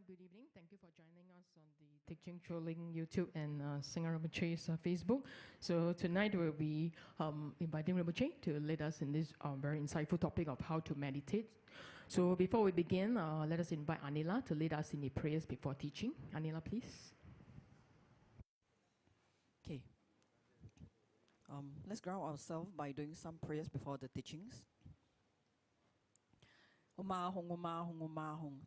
Good evening. Thank you for joining us on the Teaching Trolling YouTube and Singha Rinpoche's Facebook. So tonight we'll be inviting Rinpoche to lead us in this very insightful topic of how to meditate. So before we begin, let us invite Anila to lead us in the prayers before teaching. Anila, please. Okay. Let's ground ourselves by doing some prayers before the teachings. Uma hong, uma hong, uma hong.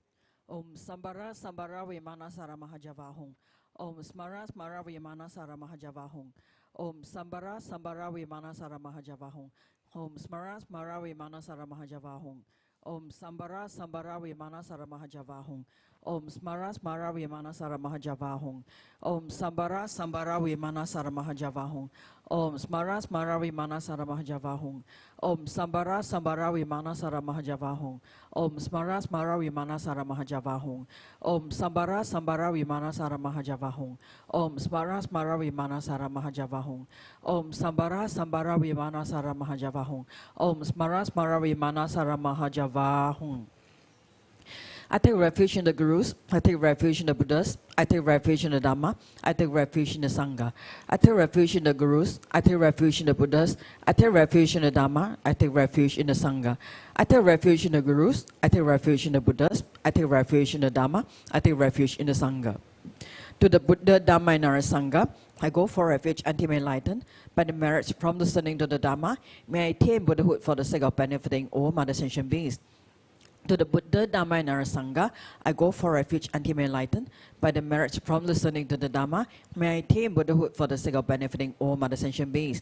Om Sambara Sambara Vimana Sara Mahajavahong. Om Smara Smara Vimana Sara Mahajavahong. Om Sambara Sambara Vimana Sara Mahajavahong. Om Smara Smara Vimana Sara Mahajavahong. Om Sambara Sambara Vimana Sara Mahajavahong. Om Smara Smara Vimana Sara Mahajavahong. Om Sambara Sambara Vimana Sara Mahajavahong. Om Smara Smara Vimana Sara Mahajavahong. Om Sambara Sambara Vimana Sara Mahajavahong. Om Smara Smara Vimana Sara Mahajavahong. Om Sambara Sambara Vimana Sara Mahajavahong. Om Smara Smara Vimana Sara Mahajavahong. Om Sambara Sambara Vimana Sara Mahajavahong. Om Smara Smara Vimana Sara Mahajavahong. I take refuge in the Gurus, I take refuge in the Buddhas, I take refuge in the Dharma, I take refuge in the Sangha. I take refuge in the Gurus, I take refuge in the Buddhas, I take refuge in the Dharma, I take refuge in the Sangha. I take refuge in the Gurus, I take refuge in the Buddhas, I take refuge in the Dharma, I take refuge in the Sangha. To the Buddha, Dharma, and Sangha, I go for refuge until I enlighten. By the merits from listening to the Dharma, may I attain Buddhahood for the sake of benefiting all mother sentient beings. To the Buddha, Dharma, and Sangha, I go for refuge until I enlighten. By the merits from listening to the Dharma, may I attain Buddhahood for the sake of benefiting all mother sentient beings.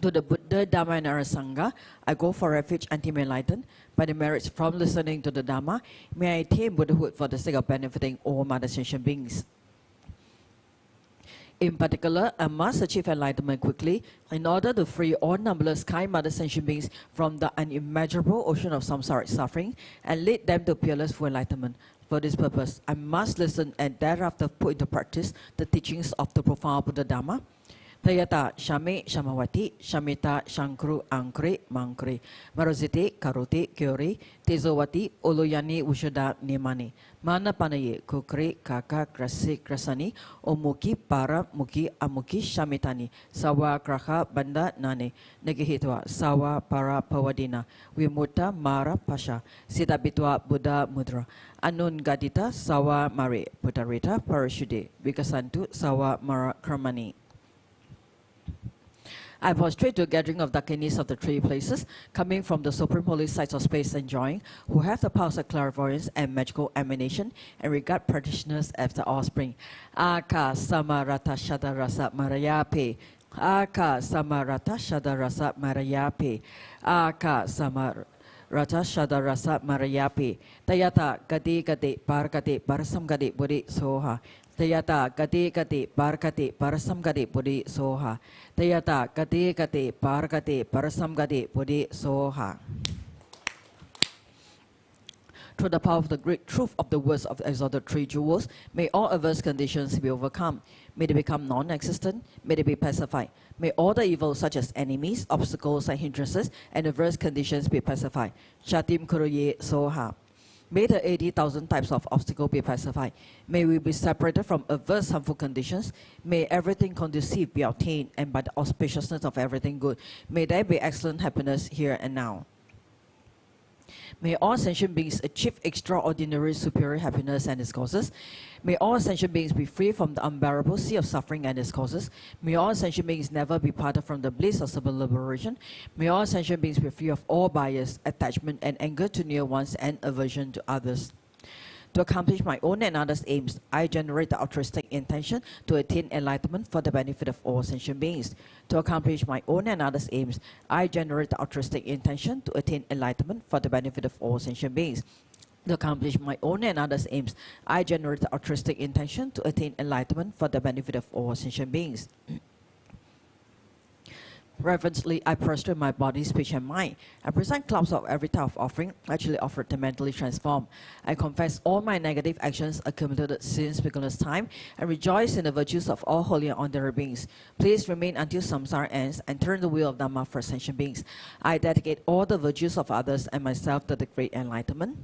To the Buddha, Dharma, and Sangha, I go for refuge until I enlighten. By the merits from listening to the Dharma, may I attain Buddhahood for the sake of benefiting all mother sentient beings. In particular, I must achieve enlightenment quickly in order to free all numberless kind mother sentient beings from the unimaginable ocean of samsaric suffering and lead them to peerless full enlightenment. For this purpose, I must listen and thereafter put into practice the teachings of the profound Buddha Dharma. Tayata Shame Shamawati Shamita Shankru Ankri Mankri Maroziti Karuti Kyori Tezowati Oloyani Ushada Nimani Mana Panaye Kukri Kaka Krasi Krasani Omuki Para Muki Amuki Shamitani Sawa Kraha Banda Nane Negihitwa Sawa Para Pawadina Wimuta Mara Pasha Siddhabitwa Buddha Mudra Anun Gadita Sawa Mare Putarita Parashude Vikasantu Sawa Mara Kramani. I prostrate to a gathering of Dakinis of the three places, coming from the supreme holy sites of space and enjoying, who have the powers of clairvoyance and magical emanation, and regard practitioners as the offspring. Aka Samarata Shada Rasa Marayape. Aka Samarata Shada Rasa Marayape. Aka Samar. Rata Shada Rasa Marayapi. Tayata Gadi Gadi Pargati Parasam Gadi Budi Soha. Tayata Gadi Gadi Pargati Parasam Gadi Budi Soha. Tayata Gadi Gadi Pargati Parasam Gadi Budi Soha. Through the power of the great truth of the words of the exalted three jewels, may all adverse conditions be overcome. May they become non-existent. May they be pacified. May all the evils such as enemies, obstacles and hindrances and adverse conditions be pacified. Shatim Kuruye Soha. May the 80,000 types of obstacles be pacified. May we be separated from adverse harmful conditions. May everything conducive be obtained, and by the auspiciousness of everything good, may there be excellent happiness here and now. May all sentient beings achieve extraordinary superior happiness and its causes. May all sentient beings be free from the unbearable sea of suffering and its causes. May all sentient beings never be parted from the bliss of civil liberation. May all sentient beings be free of all bias, attachment, and anger to near ones and aversion to others. To accomplish my own and others' aims, I generate the altruistic intention to attain enlightenment for the benefit of all sentient beings. To accomplish my own and others' aims, I generate the altruistic intention to attain enlightenment for the benefit of all sentient beings. To accomplish my own and others' aims, I generate the altruistic intention to attain enlightenment for the benefit of all sentient beings. Reverently, I prostrate my body, speech, and mind. I present clouds of every type of offering, actually offered to mentally transform. I confess all my negative actions accumulated since beginner's time, and rejoice in the virtues of all holy and honorary beings. Please remain until samsara ends, and turn the wheel of Dharma for sentient beings. I dedicate all the virtues of others and myself to the great enlightenment.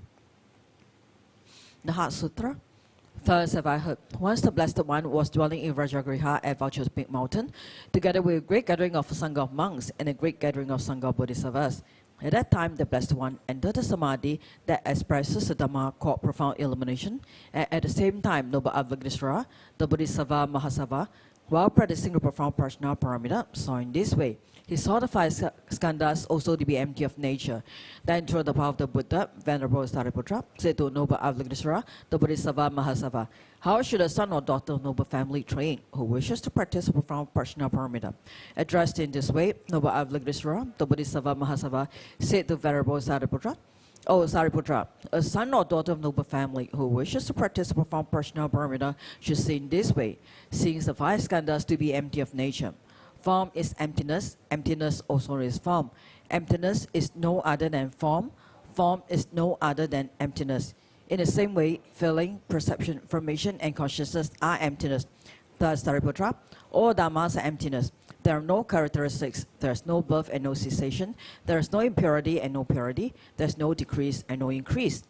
The Heart Sutra. Thus have I heard, once the Blessed One was dwelling in Rajagriha at Vulture's Big Mountain, together with a great gathering of Sangha of monks and a great gathering of Sangha of Bodhisattvas. At that time, the Blessed One entered the Samadhi that expresses the Dharma called profound illumination, and at the same time, Noble Avalokiteshvara, the Bodhisattva Mahasava, while practicing the profound Prajna Paramita, saw in this way. He saw the five skandhas also to be empty of nature. Then, through the power of the Buddha, Venerable Sariputra said to Noble Avalokiteshvara, the Bodhisattva Mahasava, how should a son or daughter of noble family train who wishes to practice a profound Prajna Paramita? Addressed in this way, Noble Avalokiteshvara, the Bodhisattva Mahasava, said to Venerable Sariputra, O Sariputra, a son or daughter of noble family who wishes to practice a profound Prajna Paramita should say in this way, seeing the five skandhas to be empty of nature. Form is emptiness, emptiness also is form. Emptiness is no other than form, form is no other than emptiness. In the same way, feeling, perception, formation, and consciousness are emptiness. Thus, Sariputra, all dharmas are emptiness. There are no characteristics, there is no birth and no cessation, there is no impurity and no purity, there is no decrease and no increase.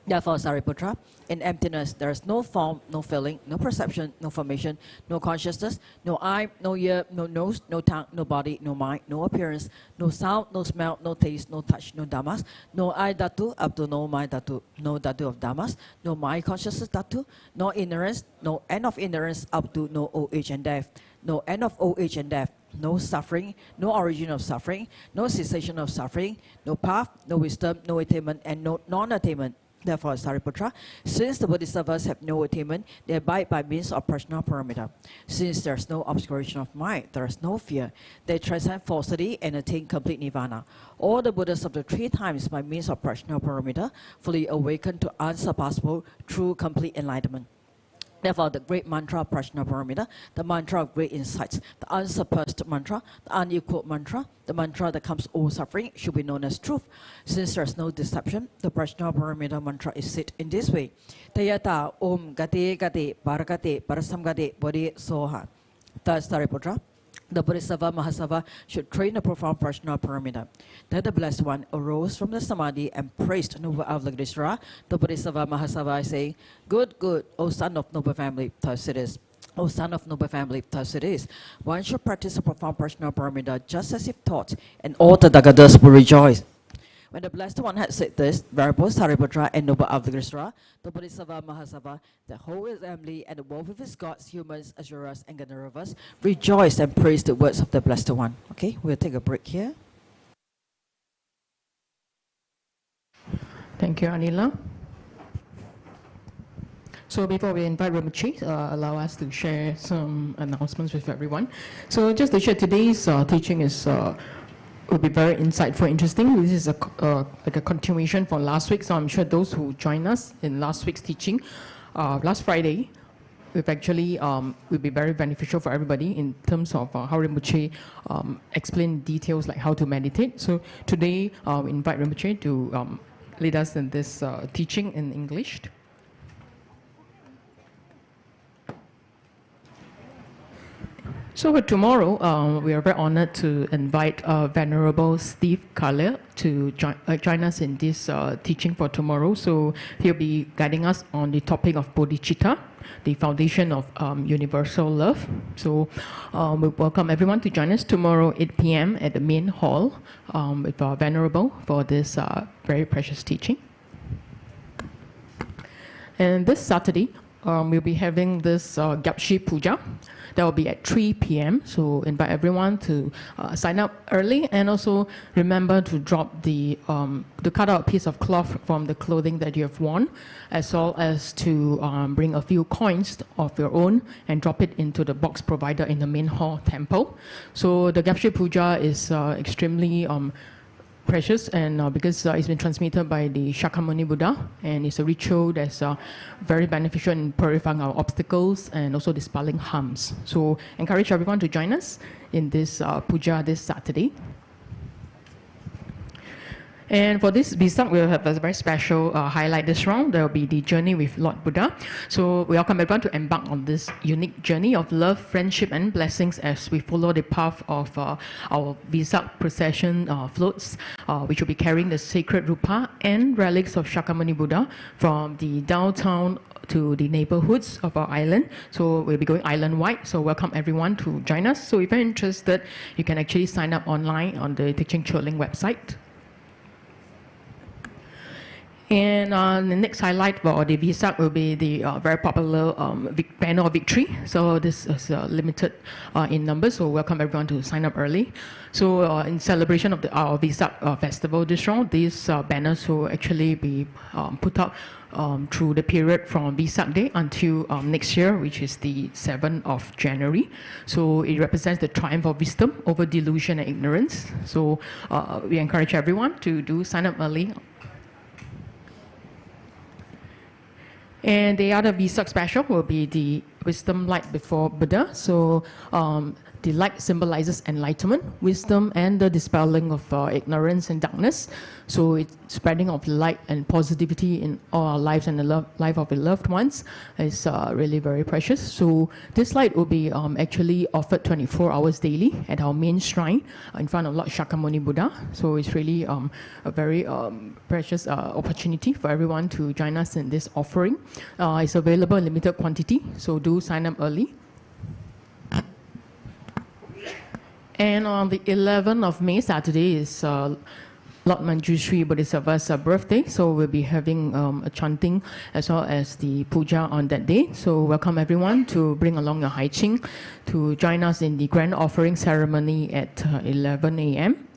Therefore, Sariputra, in emptiness, there is no form, no feeling, no perception, no formation, no consciousness, no eye, no ear, no nose, no tongue, no body, no mind, no appearance, no sound, no smell, no taste, no touch, no dhammas, no eye dhatu up to no mind dhatu, no dhatu of dhammas, no mind consciousness dhatu, no ignorance, no end of ignorance up to no old age and death, no end of old age and death, no suffering, no origin of suffering, no cessation of suffering, no path, no wisdom, no attainment, and no non-attainment. Therefore, Sariputra, since the Bodhisattvas have no attainment, they abide by means of Prajna Paramita. Since there is no obscuration of mind, there is no fear. They transcend falsity and attain complete Nirvana. All the Buddhas of the three times by means of Prajna Paramita fully awaken to unsurpassable, true, complete enlightenment. Therefore, the great mantra of Prajna Paramita, the mantra of great insights, the unsurpassed mantra, the unequaled mantra, the mantra that comes all suffering should be known as truth. Since there is no deception, the Prajna Paramita mantra is said in this way. Tayata Om Gate Gate Parakate Parasamgate Bodhi Soha. Thus, Sariputra, the Bodhisattva Mahasava should train the profound Prajna Paramita. Then the Blessed One arose from the Samadhi and praised Noble Avalokiteshvara, the Bodhisattva Mahasava, saying, Good, good, O son of noble family, thus it is. O son of noble family, thus it is. One should practice a profound Prajna Paramita just as if taught, and all the Dagadas will rejoice. When the Blessed One had said this, Venerable Sariputra and Noble Avalokiteshvara, the Bodhisattva Mahasava, the whole assembly and the world of his gods, humans, asuras, and Gandharvas rejoiced and praised the words of the Blessed One. Okay, we'll take a break here. Thank you, Anila. So before we invite Rinpoche, allow us to share some announcements with everyone. So just to share, today's teaching is will be very insightful, interesting. This is like a continuation from last week, so I'm sure those who joined us in last week's teaching, last Friday, we've actually will be very beneficial for everybody in terms of how Rinpoche explained details like how to meditate. So today, we invite Rinpoche to lead us in this teaching in English. So for tomorrow, we are very honored to invite Venerable Steve Carlisle to join us in this teaching for tomorrow. So he'll be guiding us on the topic of bodhicitta, the foundation of universal love. So we welcome everyone to join us tomorrow 8 p.m. at the main hall with our Venerable for this very precious teaching. And this Saturday, we'll be having this 𝙦𝙤𝙥𝙤𝙙𝙏𝙦 Puja. That will be at 3 p.m. So invite everyone to sign up early, and also remember to drop to cut out a piece of cloth from the clothing that you have worn, as well as to bring a few coins of your own and drop it into the box provided in the main hall temple. So the 𝙦𝙤𝙥𝙦𝙏 Puja is extremely precious, and because it's been transmitted by the Shakyamuni Buddha, and it's a ritual that's very beneficial in purifying our obstacles and also dispelling harms. So encourage everyone to join us in this puja this Saturday. And for this Vesak, we'll have a very special highlight this round. There will be the journey with Lord Buddha. So we welcome everyone to embark on this unique journey of love, friendship, and blessings as we follow the path of our Vesak procession floats, which will be carrying the sacred rupa and relics of Shakyamuni Buddha from the downtown to the neighborhoods of our island. So we'll be going island-wide. So welcome everyone to join us. So if you're interested, you can actually sign up online on the Teaching Churling website. And the next highlight for the Vesak will be the very popular banner of victory. So this is limited in numbers, so welcome everyone to sign up early. So in celebration of our Vesak festival this round, these banners will actually be put up through the period from Vesak Day until next year, which is the 7th of January. So it represents the triumph of wisdom over delusion and ignorance. So we encourage everyone to sign up early. And the other Vesak special will be the wisdom light before Buddha. So the light symbolizes enlightenment, wisdom, and the dispelling of ignorance and darkness. So it's spreading of light and positivity in all our lives and the life of our loved ones is really very precious. So this light will be actually offered 24 hours daily at our main shrine in front of Lord Shakyamuni Buddha. So it's really a very precious opportunity for everyone to join us in this offering. It's available in limited quantity, so do sign up early. And on the 11th of May, Saturday, is Lord Manjushri Bodhisattva's birthday. So we'll be having a chanting as well as the puja on that day. So welcome everyone to bring along your hai ching to join us in the grand offering ceremony at 11 a.m.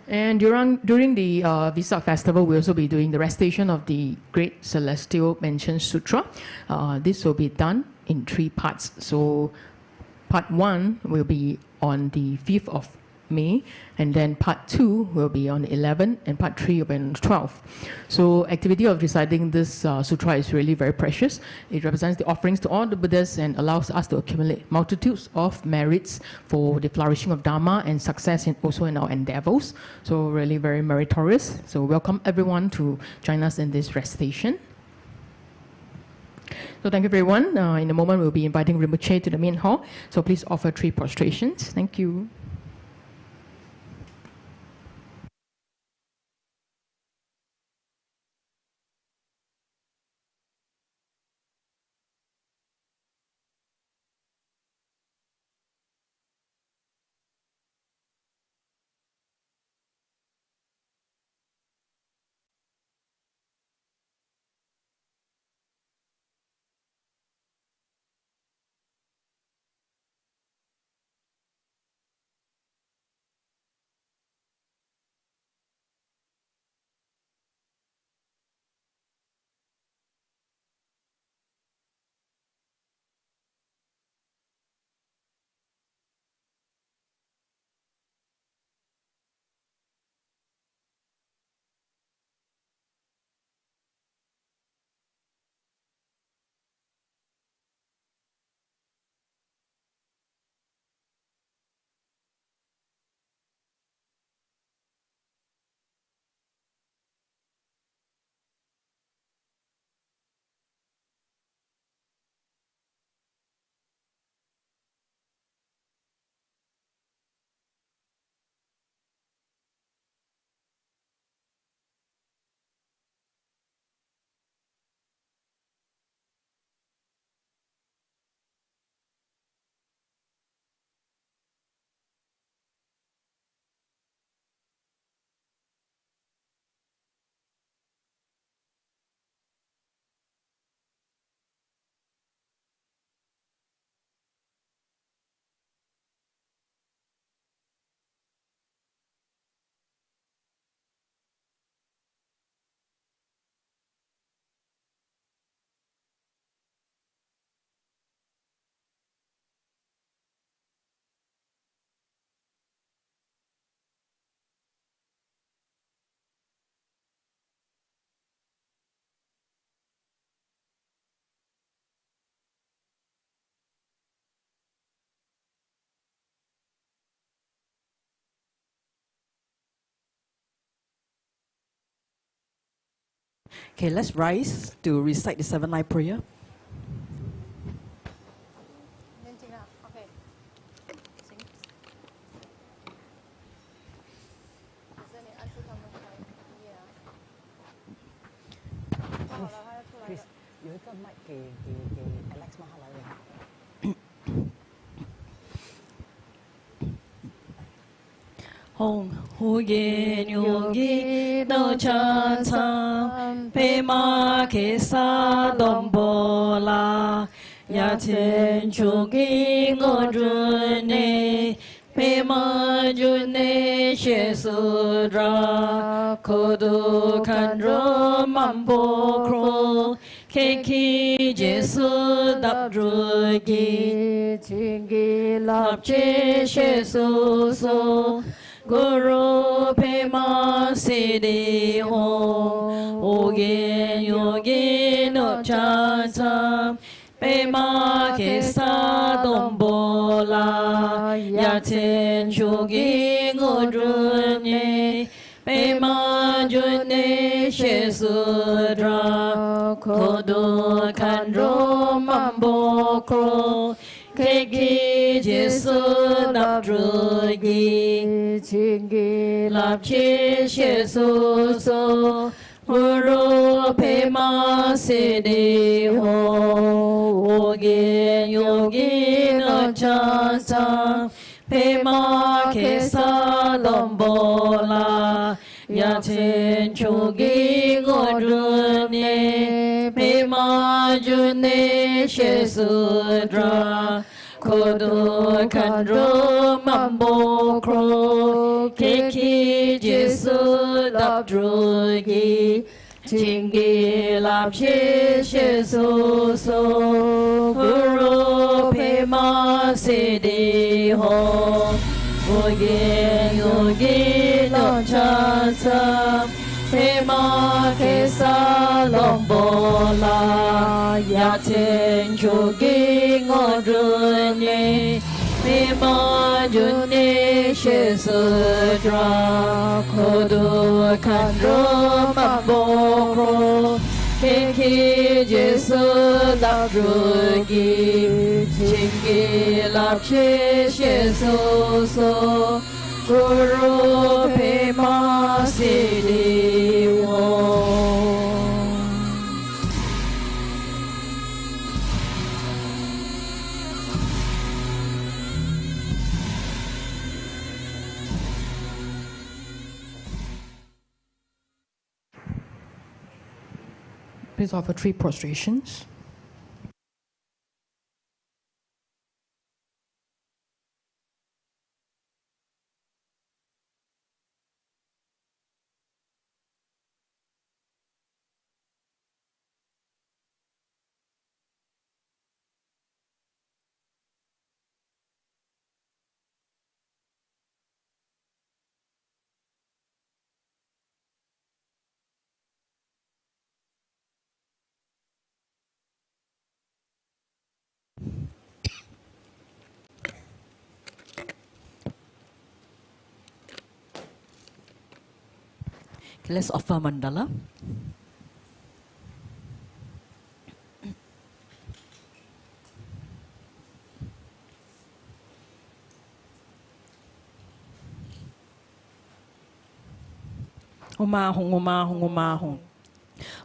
And during the Vesak festival, we'll also be doing the recitation of the Great Celestial Mansion Sutra. This will be done in 3 parts. So part 1 will be on the 5th of May, and then part 2 will be on the 11th, and part 3 will be on the 12th. So activity of reciting this sutra is really very precious. It represents the offerings to all the Buddhas and allows us to accumulate multitudes of merits for the flourishing of Dharma and success also in our endeavors. So really very meritorious. So welcome everyone to join us in this recitation. So thank you everyone. In a moment we'll be inviting Rinpoche to the main hall. So please offer 3 prostrations. Thank you. Okay, let's rise to recite the 7-line prayer. Chris, 有一个麦给 Alex 吗？他来了。Hong Hu Yin Yogi No Chan Sam Pe Ma Ke Sa Dom Bo La Ya Chen Chu Gi Ngo Jun Ne Pe Ma Jun Ne She Su Dra Ko Du Kan Ro Mam Bo Kro Ke Ki Je Su Dap Ru Gi Ching Gi Lap Che She Su So Guru Pema Siddhi Ho Ogin Yogi No Chan Sam Pema Kesa Dombola Yatin Shugi Ngodrunye Pema Junne Shesudra Kodo Kandro Mambo Kro Keki Jesu Nap Drugi Chingi Lap Chi Shesu So Guru Pema Siddhi Ho Ogin Yogi No Chan Sam Pema Kesa Lombola Yatin Chugi Ngodrunye Pema Junne Shesudra Kodo Kandro Mambo Kro Keki Jesu Lap Drugi Chingi Lap Chi Shesu So Guru Pema Siddhi Ho Ogin Yogi No Chan Sam Pema Kesa Lombola Yatin Chugi Ngodrunye Pema Junne Shesudra Kodo Kandro Mambo Kro Keki Jesu Lap Drugi Chingi Lap Chi Shesu So Guru Pema Siddhi Ho. Please offer 3 prostrations. Let's offer mandala. Oma Hong, Oma Hong, Oma Hong.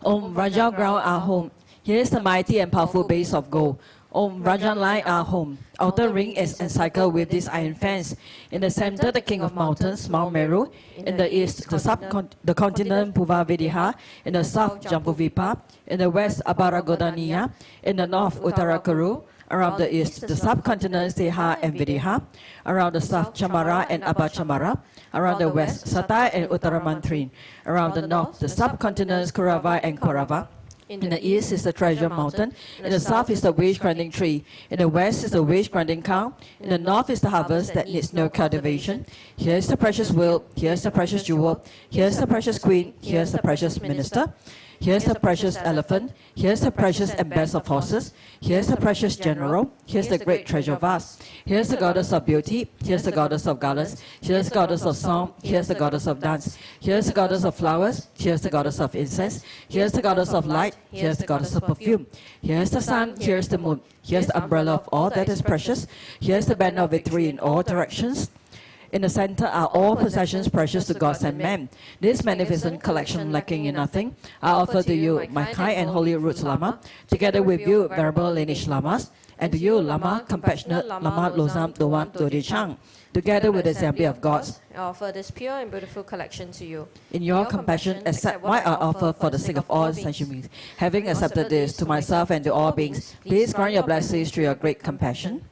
Om Raja ground our home. Here is the mighty and powerful base of gold. Om Rajan line our home. Outer ring is encircled with this iron fence. In the center, the king of mountains, Mount Meru. In the east, the continent Puvavidiha. In the south, Jambuvipa. In the west, Abaragodaniya. In the north, Uttarakuru. Around the east, the subcontinents Deha and Vidiha. Around the south, Chamara and Abachamara. Around the west, Satai and Uttaramantrin. Around the north, the subcontinents Kurava and Korava. In the east is the treasure mountain. In the south is the wish-granting tree. In the west is the wish-granting cow. In the north is the harvest that needs no cultivation. Here's the precious wheel. Here's the precious jewel. Here's the precious queen. Here's the precious minister. Here's the precious elephant. Here's the precious and best of horses. Here's the precious general. Here's the great treasure vast. Here's the goddess of beauty. Here's the goddess of garlands. Here's the goddess of song. Here's the goddess of dance. Here's the goddess of flowers. Here's the goddess of incense. Here's the goddess of light. Here's the goddess of perfume. Here's the sun. Here's the moon. Here's the umbrella of all that is precious. Here's the banner of victory in all directions. In the center are all possessions precious to gods and men. This magnificent collection lacking in nothing, I offer to you, my kind and holy Roots Lama, together with you, venerable lineage Lamas, and to you, Lama, compassionate Lama Losam Dowan Dodichang, together with the assembly of gods. I offer this pure and beautiful collection to you. In your compassion, accept what I offer for the sake of all sentient beings. Having accepted this to myself and to all beings, please grant your blessings through your great compassion.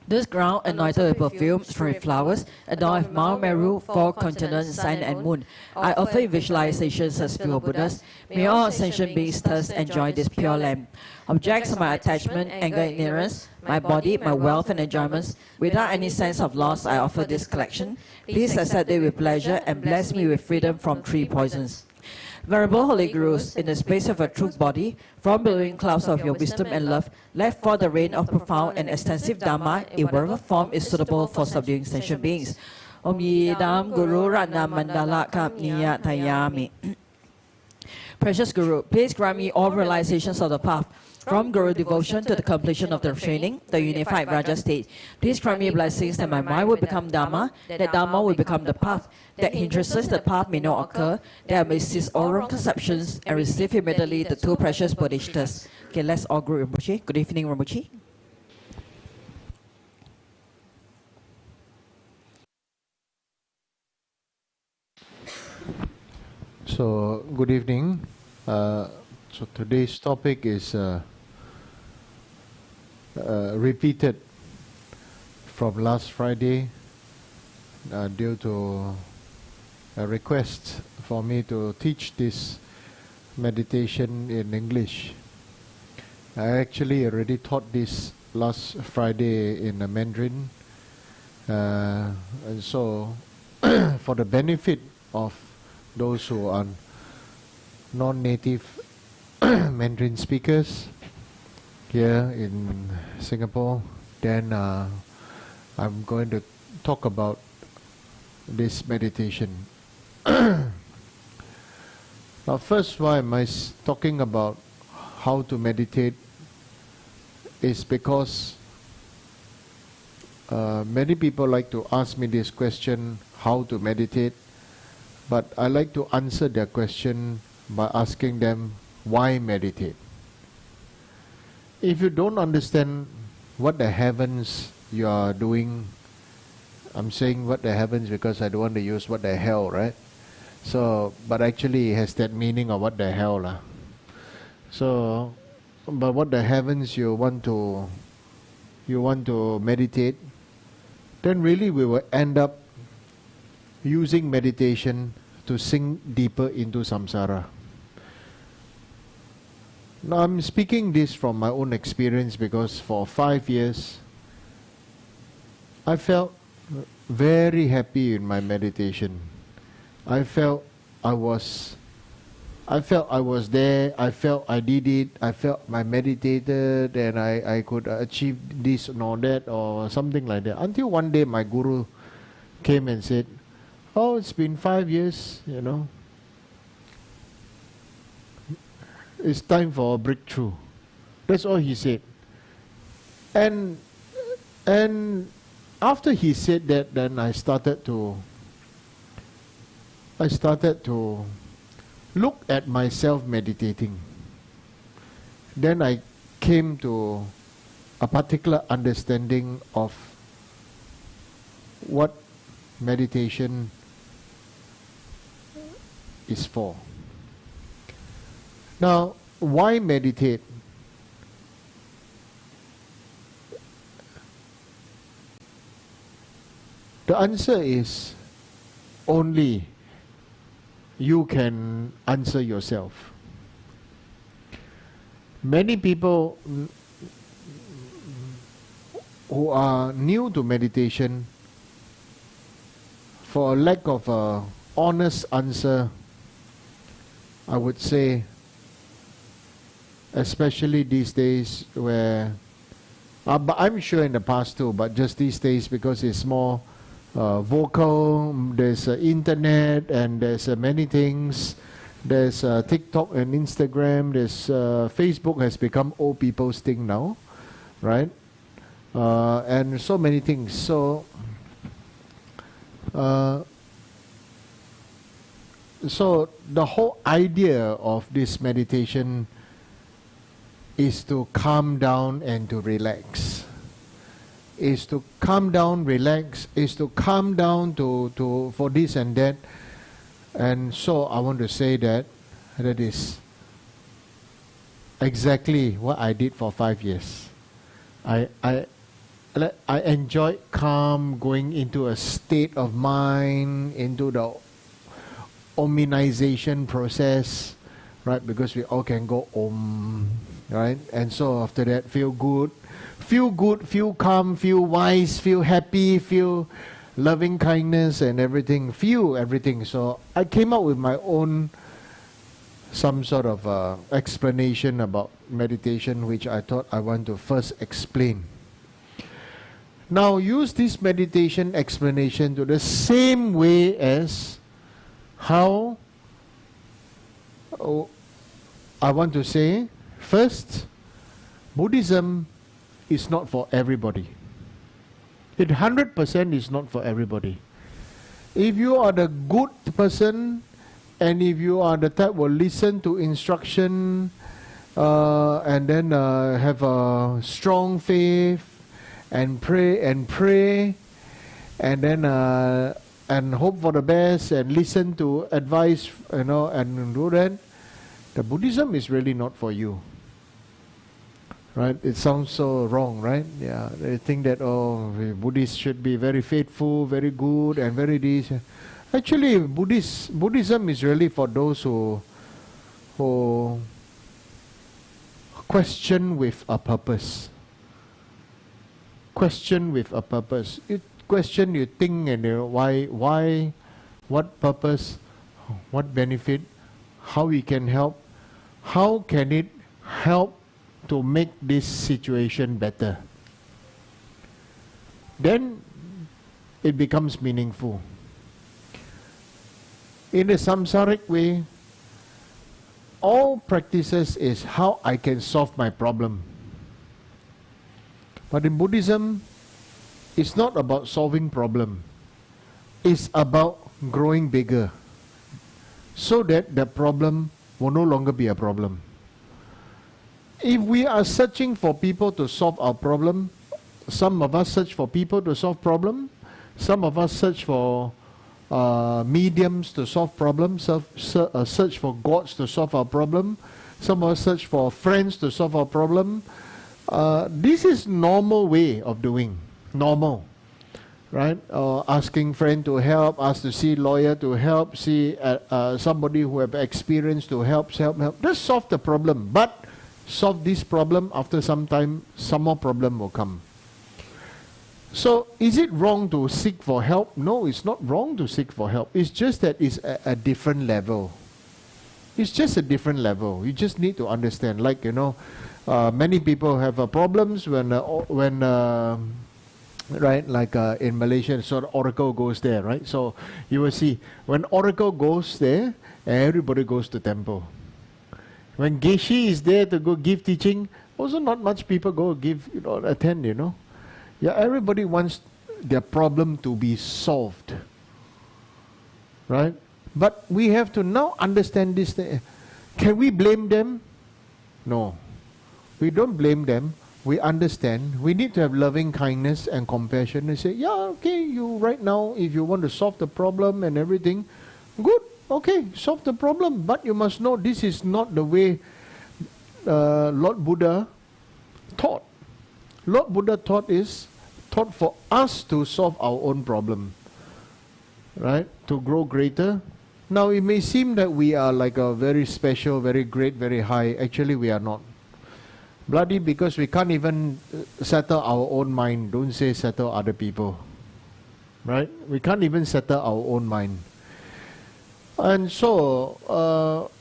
This ground, anointed with perfume, strewn with flowers, adorned with Mount Meru, four continents, sun and moon. I offer you visualizations as pure Buddhas. May all sentient beings thus enjoy this pure land. Objects of my attachment, anger, ignorance, my body, my wealth and enjoyments, without any sense of loss, I offer this collection. Please accept it with pleasure and bless me with freedom from three poisons. Venerable Holy Gurus, in the space of a true body, from billowing clouds of your wisdom and love, let fall the rain of profound and extensive Dharma in whatever form is suitable for subduing sentient beings. Om Yidam Guru Ratna Mandala Kap Niya Tayami. Precious Guru, please grant me all realizations of the path, from Guru devotion to the completion of the training, the unified Raja state. Please grant me blessings that my mind will become Dharma, that Dharma will become the path, that hindrances the path may not occur, that I may cease all wrong conceptions and receive immediately the two precious bodhisattvas. Okay, let's all Guru Rinpoche. Good evening, Rinpoche. So, good evening. So today's topic is repeated from last Friday due to a request for me to teach this meditation in English. I actually already taught this last Friday in Mandarin, and so for the benefit of those who are non-native Mandarin speakers here in Singapore, then I'm going to talk about this meditation. Now, first, why am I talking about how to meditate is because many people like to ask me this question, how to meditate, but I like to answer their question by asking them, why meditate? If you don't understand what the heavens you are doing, I'm saying what the heavens because I don't want to use what the hell, right? So, but actually it has that meaning of what the hell lah. So, but what the heavens you want to meditate, then really we will end up using meditation to sink deeper into samsara. Now I'm speaking this from my own experience because for 5 years I felt very happy in my meditation. I felt I was there, I felt I did it, I felt I meditated and I could achieve this or that or something like that. Until one day my guru came and said, oh, it's been 5 years, you know. It's time for a breakthrough. That's all he said. And after he said that, then I started to look at myself meditating. Then I came to a particular understanding of what meditation is for. Now, why meditate? The answer is only you can answer yourself. Many people who are new to meditation, for a lack of a honest answer, I would say, especially these days where, but I'm sure in the past too, but just these days because it's more vocal, there's internet and there's many things, there's TikTok and Instagram, there's Facebook has become old people's thing now, right? And so many things. So so the whole idea of this meditation is to calm down and to relax. Is to calm down, relax, is to calm down to for this and that. And so I want to say that is exactly what I did for 5 years. I enjoyed calm, going into a state of mind, into the Ominization process, right? Because we all can go Om, right? And so after that, feel good, feel calm, feel wise, feel happy, feel loving kindness and everything, feel everything. So I came up with my own some sort of explanation about meditation, which I thought I want to first explain. Now use this meditation explanation to the same way as how I want to say, first, Buddhism is not for everybody. It 100% is not for everybody. If you are the good person, and if you are the type who will listen to instruction, and then have a strong faith, and pray, and then and hope for the best, and listen to advice, and do that, the Buddhism is really not for you. Right? It sounds so wrong, right? Yeah, they think that, Buddhists should be very faithful, very good, and very this. Actually, Buddhism is really for those who question with a purpose. Question with a purpose. You question, you think, and why, what purpose, what benefit, how we can help, how can it help to make this situation better. Then it becomes meaningful. In a samsaric way, all practices is how I can solve my problem. But in Buddhism, it's not about solving problem. It's about growing bigger, so that the problem will no longer be a problem. If we are searching for people to solve our problem, some of us search for people to solve problem, some of us search for mediums to solve problems, search for gods to solve our problem, some of us search for friends to solve our problem. This is normal way of doing, normal, right? Asking friend to help, ask to see lawyer to help, see somebody who have experience to help. Just solve the problem, but solve this problem, after some time, some more problem will come. So, is it wrong to seek for help? No, it's not wrong to seek for help. It's just that it's a different level. It's just a different level. You just need to understand. Like, many people have problems when right, like in Malaysia, so the oracle goes there, right? So, you will see, when oracle goes there, everybody goes to temple. When Geshe is there to go give teaching, also not much people go give, attend, Yeah, everybody wants their problem to be solved. Right? But we have to now understand this thing. Can we blame them? No. We don't blame them. We understand. We need to have loving kindness and compassion and say, yeah, okay, you right now, if you want to solve the problem and everything, good. Okay, solve the problem, but you must know this is not the way Lord Buddha taught. Lord Buddha taught for us to solve our own problem, right? To grow greater. Now it may seem that we are like a very special, very great, very high. Actually, we are not. Bloody because we can't even settle our own mind. Don't say settle other people, right? We can't even settle our own mind. And so,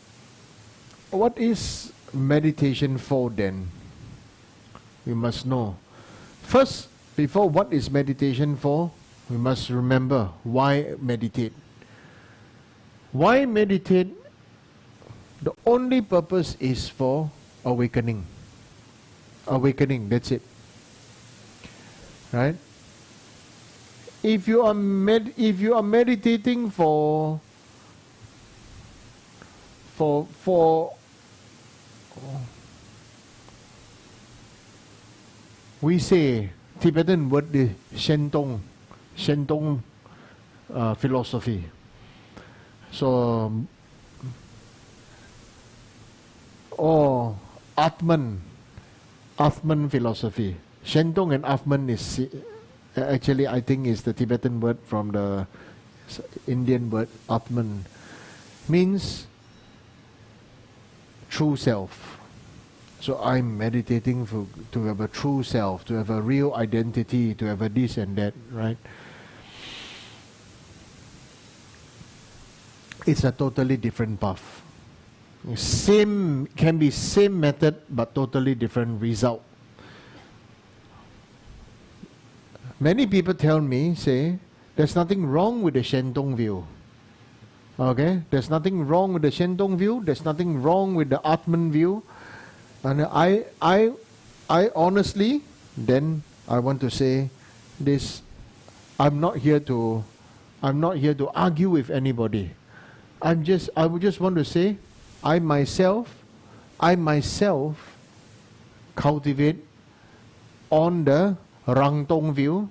what is meditation for then? We must know. First, before what is meditation for, we must remember why meditate. Why meditate? The only purpose is for awakening. Awakening, that's it. Right? If you are meditating for we say Tibetan word is Shentong philosophy. So or Atman philosophy. Shentong and Atman is actually, I think, is the Tibetan word from the Indian word Atman. Means true self. So I'm meditating to have a true self, to have a real identity, to have a this and that, right? It's a totally different path. Can be same method but totally different result. Many people tell me, say, there's nothing wrong with the Shentong view. Okay? There's nothing wrong with the Shentong view, there's nothing wrong with the Atman view. And I honestly, then I want to say this, I'm not here to argue with anybody. I would just want to say, I myself cultivate on the Rangtong view.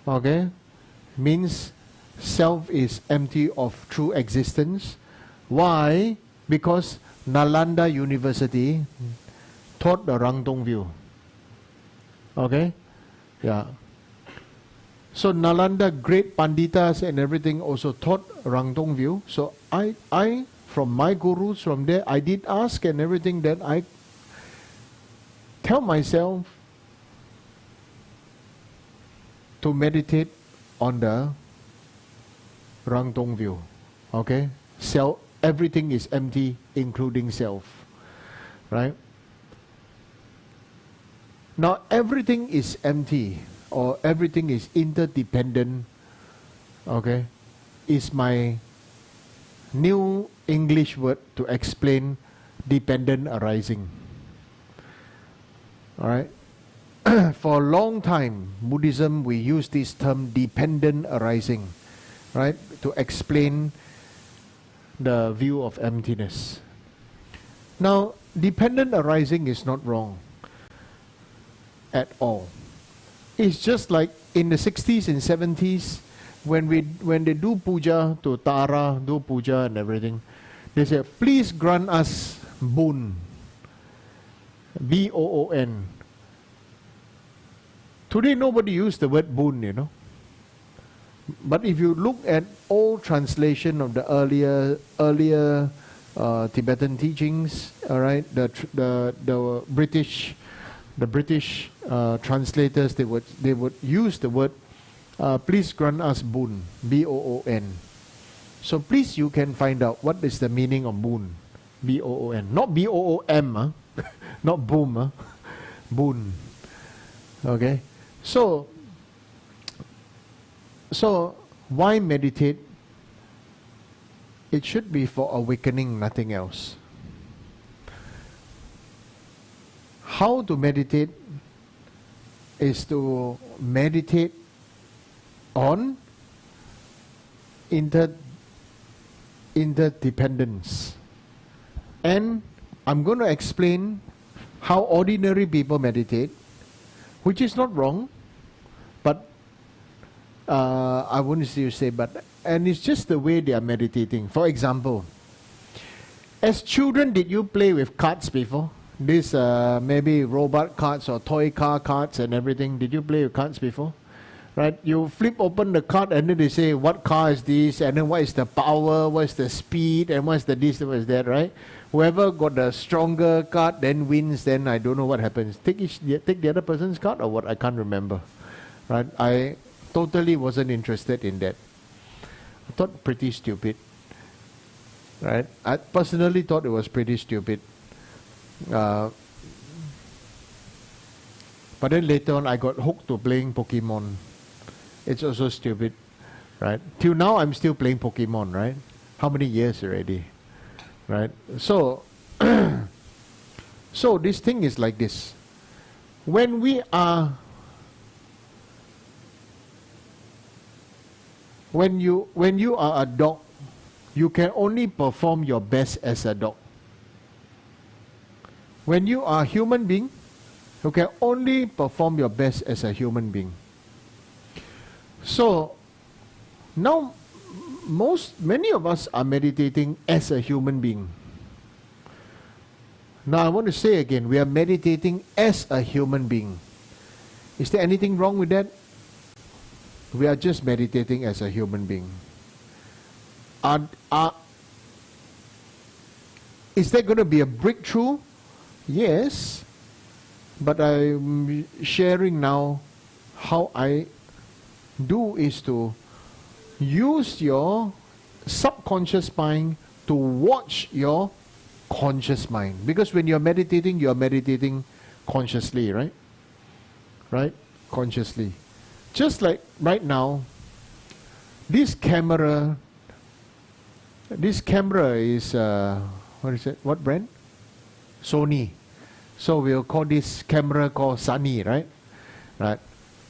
Okay? Means self is empty of true existence. Why? Because Nalanda University taught the Rangtong view. Okay? Yeah. So Nalanda, great Panditas and everything also taught Rangtong view. So I from my gurus, from there, I did ask and everything, that I tell myself to meditate on the Rangtong view. Okay? Everything is empty, including self. Right? Now, everything is empty, or everything is interdependent, okay, is my new English word to explain dependent arising. Alright? For a long time, Buddhism, we use this term dependent arising, right, to explain the view of emptiness. Now, dependent arising is not wrong at all. It's just like in the 60s and 70s, when they do puja to Tara, do puja and everything, they say, please grant us boon. B-O-O-N. Today nobody used the word boon, you know. But if you look at old translation of the earlier Tibetan teachings, all right, the British translators, they would use the word please grant us boon, B-O-O-N. So please, you can find out what is the meaning of boon, B-O-O-N, not B-O-O-M, not boom, boon. Okay, so why meditate? It should be for awakening, nothing else. How to meditate is to meditate on interdependence. And I'm going to explain how ordinary people meditate, which is not wrong, but I wouldn't say, but, and it's just the way they are meditating. For example, as children, did you play with cards before? This maybe robot cards or toy car cards and everything. Did you play with cards before? Right? You flip open the card and then they say, what car is this? And then what is the power? What is the speed? And what is the this? What is that? Right? Whoever got the stronger card then wins. Then I don't know what happens. Take the other person's card or what? I can't remember. Right? I totally wasn't interested in that. I thought pretty stupid. right? I personally thought it was pretty stupid. But then later on I got hooked to playing Pokemon. It's also stupid, right? Till now I'm still playing Pokemon, right? How many years already, right? So, so this thing is like this. When you are a dog, you can only perform your best as a dog. When you are a human being, you can only perform your best as a human being. So now many of us are meditating as a human being. Now I want to say again, we are meditating as a human being. Is there anything wrong with that? We are just meditating as a human being. Is there going to be a breakthrough? Yes. But I'm sharing now how I do is to use your subconscious mind to watch your conscious mind. Because when you're meditating consciously, right? Right? Consciously. Just like right now, this camera is, what is it? What brand? Sony. So we'll call this camera called Sunny, right? Right.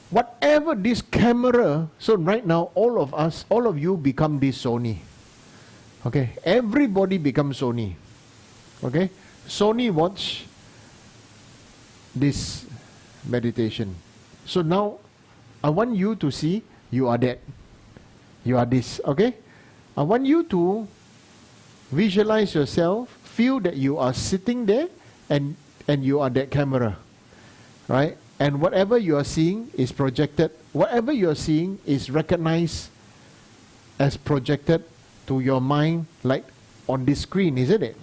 Whatever this camera, so right now all of you become this Sony. Okay? Everybody becomes Sony. Okay? Sony watch this meditation. So now I want you to see you are that. You are this. Okay? I want you to visualize yourself, feel that you are sitting there and you are that camera. Right? And whatever you are seeing is projected. Whatever you are seeing is recognized as projected to your mind, like on this screen, isn't it?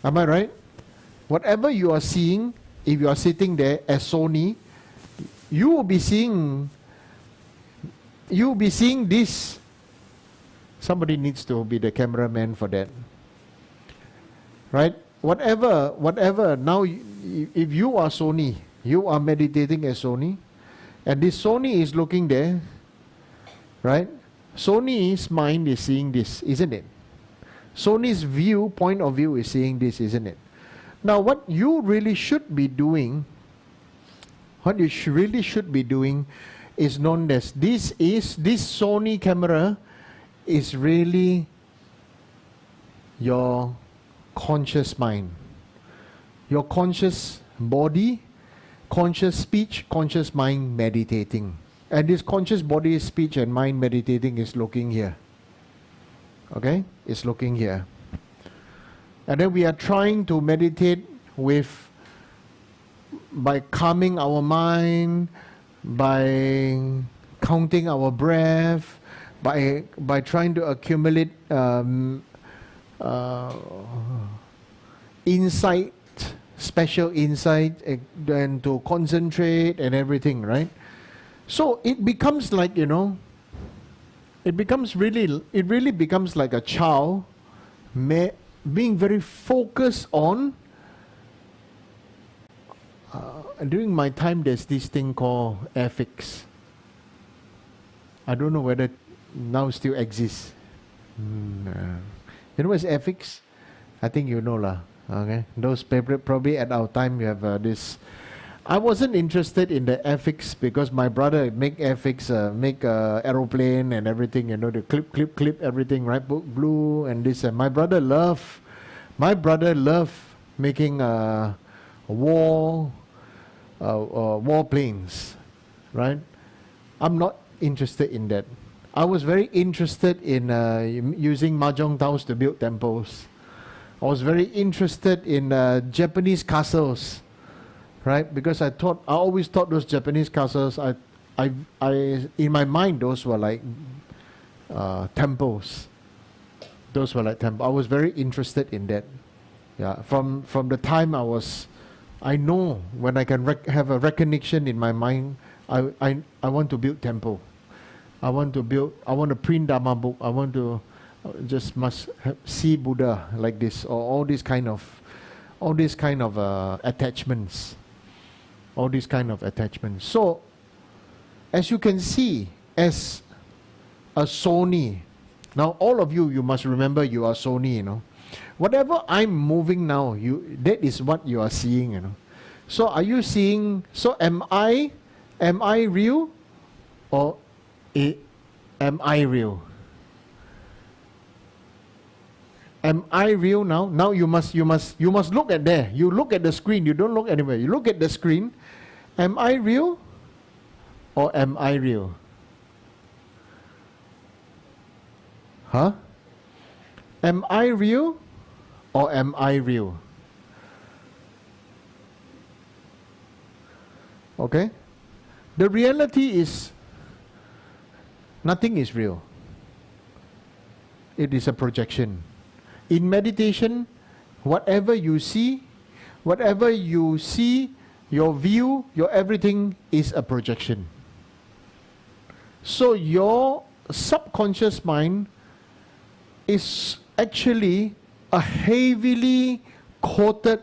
Am I right? Whatever you are seeing, if you are sitting there as Sony, you will be seeing this. Somebody needs to be the cameraman for that. Right? Whatever, now if you are Sony, you are meditating as Sony, and this Sony is looking there, right? Sony's mind is seeing this, isn't it? Sony's point of view is seeing this, isn't it? Now what you really should be doing, is known as, this Sony camera is really your conscious mind. Your conscious body, conscious speech, conscious mind meditating. And this conscious body, speech and mind meditating is looking here. Okay? It's looking here. And then we are trying to meditate by calming our mind, by counting our breath, by trying to accumulate insight, special insight, and to concentrate and everything, right? So it becomes like, it really becomes like a child being very focused on. During my time, there's this thing called ethics. I don't know whether now still exists. You know what's ethics? I think you know lah. Okay, those probably at our time you have this. I wasn't interested in the ethics because my brother make ethics, make aeroplane and everything. The clip everything, right? Blue and this. And my brother loved making war planes, right? I'm not interested in that. I was very interested in using mahjong tiles to build temples. I was very interested in Japanese castles, right? Because I always thought those Japanese castles, in my mind, those were like temples. Those were like temples. I was very interested in that. Yeah, from the time I know when I can have a recognition in my mind, I want to build temple. I want to print Dharma book. I want to just must see Buddha like this, or all these kind of attachments, all these kind of attachments. So, as you can see, as a Sony, now all of you, you must remember you are Sony, you know. Whatever I'm moving now, that is what you are seeing, you know. So are you seeing, so am I real, or am I real? Am I real now? Now you must look at there. You look at the screen, you don't look anywhere. You look at the screen. Am I real, or am I real? Huh? Am I real, or am I real? Okay? The reality is, nothing is real. It is a projection. In meditation, whatever you see, your view, your everything is a projection. So your subconscious mind is actually a heavily coated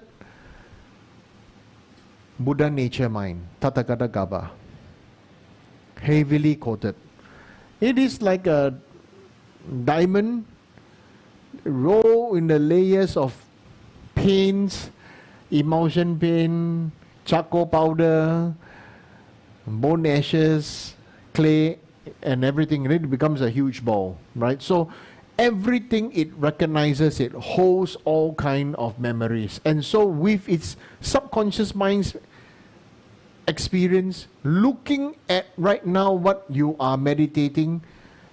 Buddha nature mind, Tathagata Gaba. Heavily coated. It is like a diamond rolled in the layers of paints, emulsion paint, charcoal powder, bone ashes, clay, and everything. And it becomes a huge ball, right? So everything it recognizes, it holds all kind of memories. And so with its subconscious mind's experience, looking at right now what you are meditating,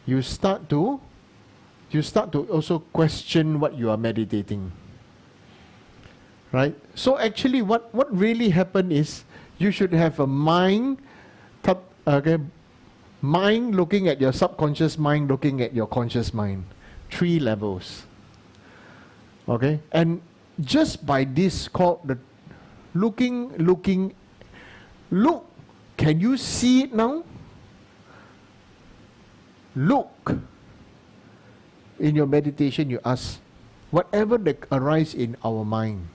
you start to also question what you are meditating. Right? So actually what really happened is, you should have a mind, mind looking at your subconscious mind, looking at your conscious mind. 3 levels. Okay? And just by this called the looking, look, can you see it now? Look. In your meditation, you ask, whatever that arises in our mind,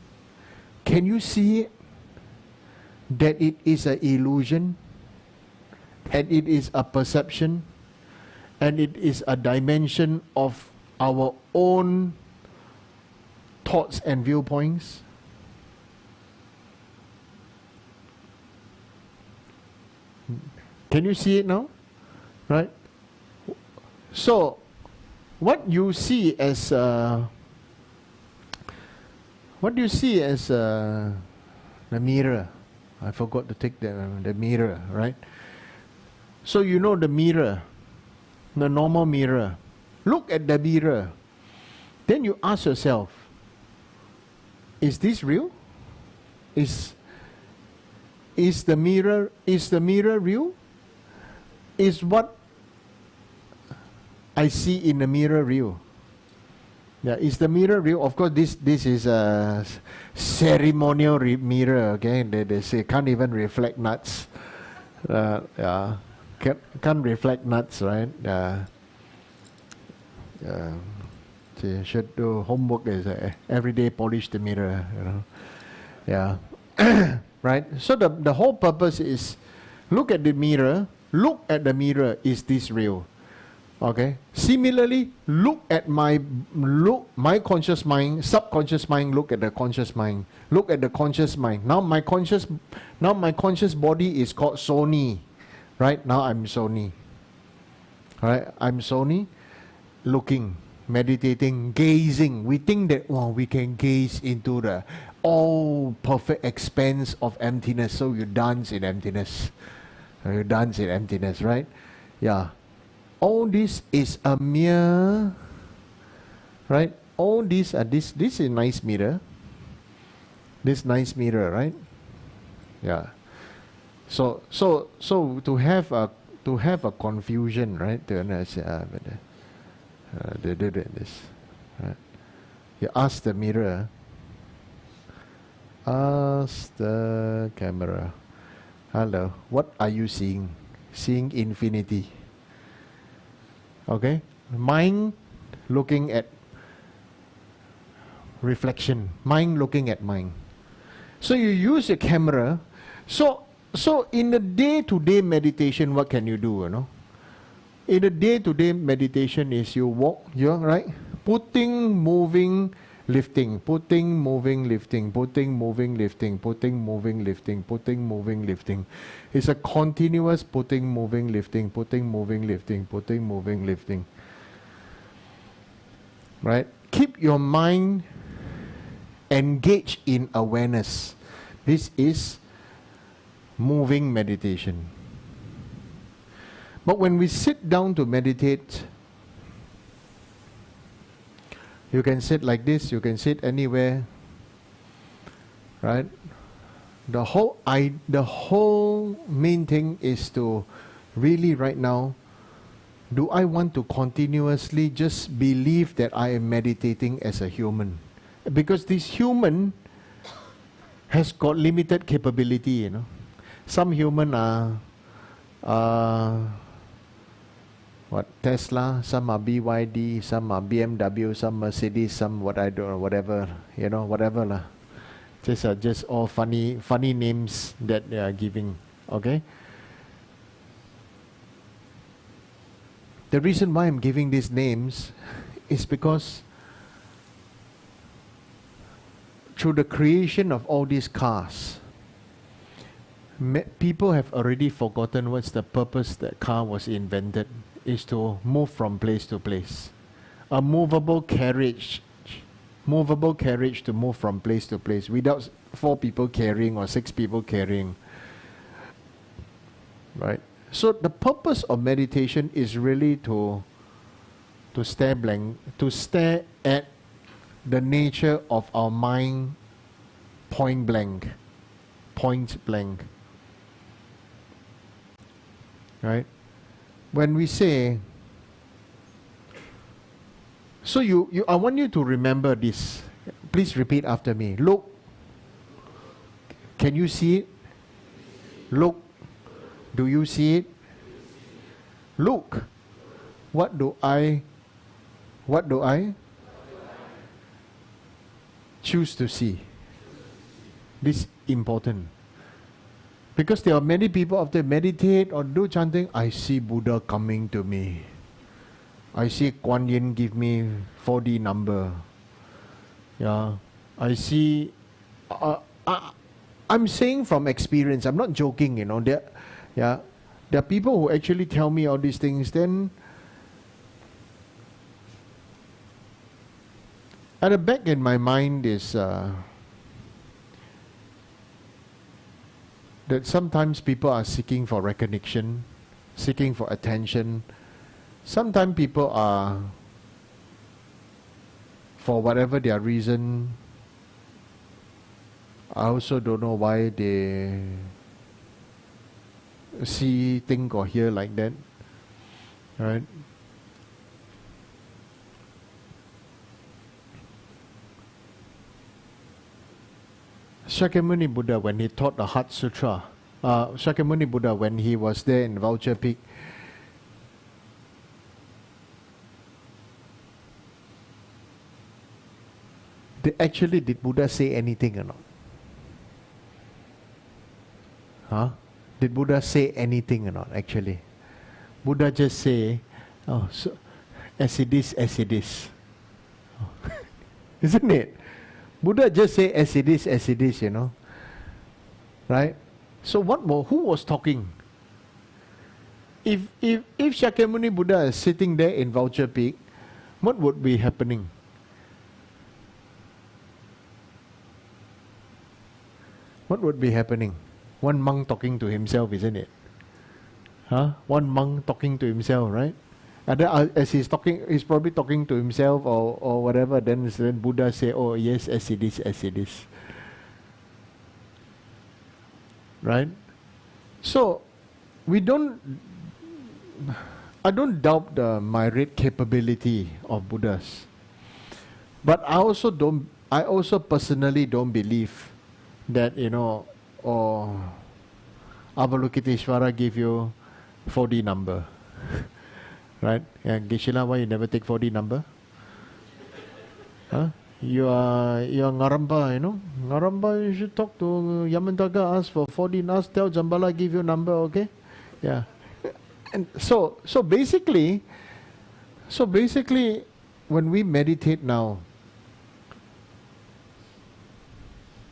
can you see it? That it is an illusion, and it is a perception, and it is a dimension of our own thoughts and viewpoints. Can you see it now? Right? So, what you see as the mirror. I forgot to take the mirror, right? So you know the mirror, the normal mirror. Look at the mirror. Then you ask yourself, is this real? Is the mirror real? Is what I see in the mirror real? Yeah, is the mirror real? Of course, this is a ceremonial mirror. Okay, they say can't even reflect nuts. Yeah, can't reflect nuts, right? So should do homework is every day polish the mirror. You know, yeah, right. So the whole purpose is look at the mirror. Look at the mirror. Is this real? Okay. Similarly, look at my conscious mind, subconscious mind. Look at the conscious mind. Look at the conscious mind. Now my conscious body is called Sony, right? Now I'm Sony. Right? I'm Sony, looking, meditating, gazing. We think that we can gaze into the all perfect expanse of emptiness. So you dance in emptiness. You dance in emptiness, right? Yeah. All this is a mere, right? All these are this is a nice mirror. This nice mirror, right? Yeah. So to have a confusion, right? To understand, they did this, right? You ask the mirror, ask the camera, hello, what are you seeing? Seeing infinity. Okay? Mind looking at reflection, mind looking at mind. So you use a camera. So in the day-to-day meditation, what can you do, you know? In the day-to-day meditation is you walk, right? Putting, moving, lifting, putting, moving, lifting, putting, moving, lifting, putting, moving, lifting, putting, moving, lifting. It's a continuous putting, moving, lifting, putting, moving, lifting, putting, moving, lifting. Right? Keep your mind engaged in awareness. This is moving meditation. But when we sit down to meditate, you can sit like this, you can sit anywhere, right? The whole main thing is to really right now, do I want to continuously just believe that I am meditating as a human? Because this human has got limited capability, you know. Some human are Tesla, some are BYD, some are BMW, some Mercedes, some whatever, you know, whatever lah. Just all funny names that they are giving. Okay. The reason why I'm giving these names is because through the creation of all these cars, people have already forgotten what's the purpose that car was invented. Is to move from place to place. A movable carriage to move from place to place without 4 people carrying or 6 people carrying. Right? So the purpose of meditation is really to stare at the nature of our mind point blank. Right? When we say, so I want you to remember this. Please repeat after me. Look. Can you see it? Look. Do you see it? Look. What do I choose to see? This is important. Because there are many people after meditate or do chanting, I see Buddha coming to me. I see Kuan Yin give me 4D number. Yeah, I see. I'm saying from experience. I'm not joking. You know, there are people who actually tell me all these things. Then, at the back in my mind is. That sometimes people are seeking for recognition, seeking for attention. Sometimes people are, for whatever their reason, I also don't know why they see, think or hear like that. Right? Shakyamuni Buddha, when he taught the Heart Sutra, Shakyamuni Buddha, when he was there in Vulture Peak, did Buddha say anything or not? Huh? Did Buddha say anything or not, actually? Buddha just say, oh, so, as it is. Oh. Isn't it? Buddha just say as it is, you know. Right? So who was talking? If Shakyamuni Buddha is sitting there in Vulture Peak, what would be happening? What would be happening? One monk talking to himself, isn't it? Huh? One monk talking to himself, right? And then, as he's talking, he's probably talking to himself or whatever. Then Buddha say, "Oh yes, as it is." Right? So I don't doubt the myriad capability of Buddhas, but I also personally don't believe that, you know, Avalokiteshvara give you 4D number. Right? And Geshe-la, why you never take 4D number? Huh? You are Ngaramba, you know. Ngaramba, you should talk to Yamantaka, ask for 14, ask, tell Jambala, give you number, okay? Yeah. And so basically, when we meditate now,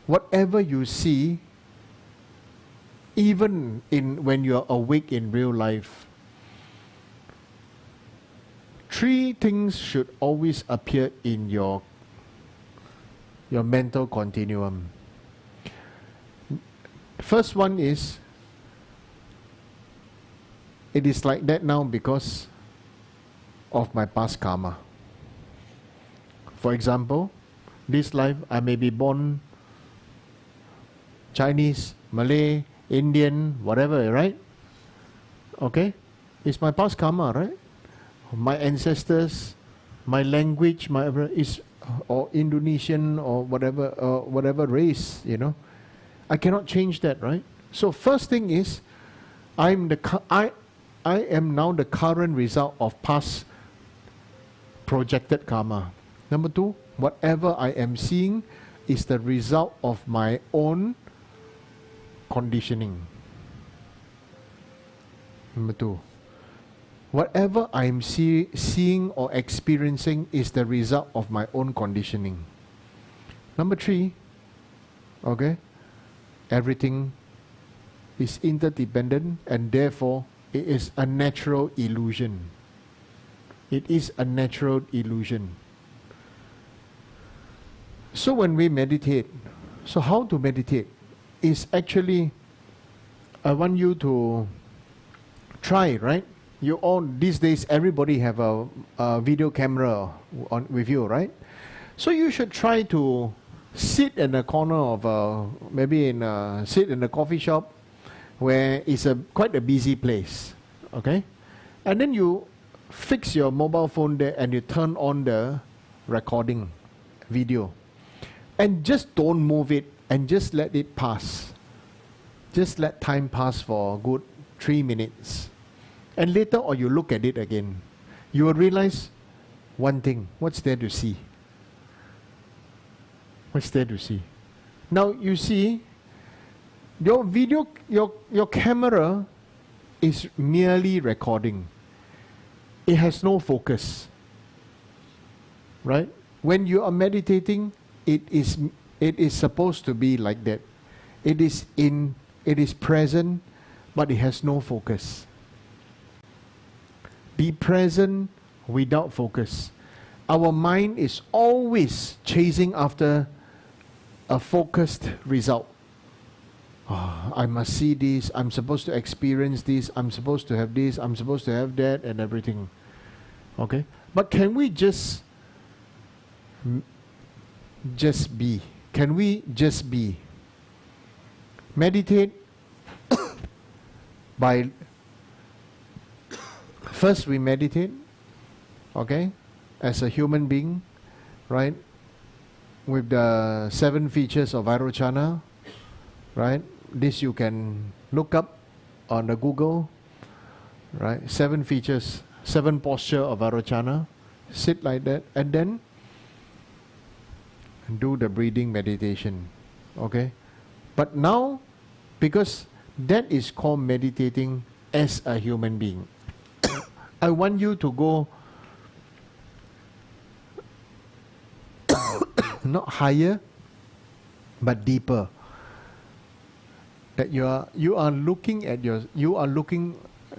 whatever you see, even when you are awake in real life, three things should always appear in your mental continuum. First one is, it is like that now because of my past karma. For example, this life I may be born Chinese, Malay, Indian, whatever, right? Okay? It's my past karma, right? My ancestors, my language, or Indonesian or whatever race, you know. I cannot change that, right? So first thing is, I am now the current result of past projected karma. Number two, whatever I am seeing is the result of my own conditioning. Number two, whatever I am seeing or experiencing is the result of my own conditioning. Number three, okay, everything is interdependent and therefore it is a natural illusion. It is a natural illusion. So when we meditate, so how to meditate is actually, I want you to try, right? You all, these days, everybody have a video camera with you, right? So you should try to sit in the corner of sit in a coffee shop where it's quite a busy place, okay? And then you fix your mobile phone there and you turn on the recording video. And just don't move it and just let it pass. Just let time pass for a good 3 minutes. And later on you look at it again. You will realize one thing. What's there to see? What's there to see? Now you see, your video, your camera is merely recording. It has no focus. Right? When you are meditating, it is supposed to be like that. It is present, but it has no focus. Be present without focus. Our mind is always chasing after a focused result. Oh, I must see this, I'm supposed to experience this, I'm supposed to have this, I'm supposed to have that, and everything. Okay? But can we just be? Can we just be? Meditate by, first we meditate, okay, as a human being, right, with the 7 features of Vairochana, right? This you can look up on the Google, right? 7 features, 7 posture of Vairochana. Sit like that and then do the breathing meditation, okay? But now, because that is called meditating as a human being, I want you to go not higher, but deeper. That you are looking at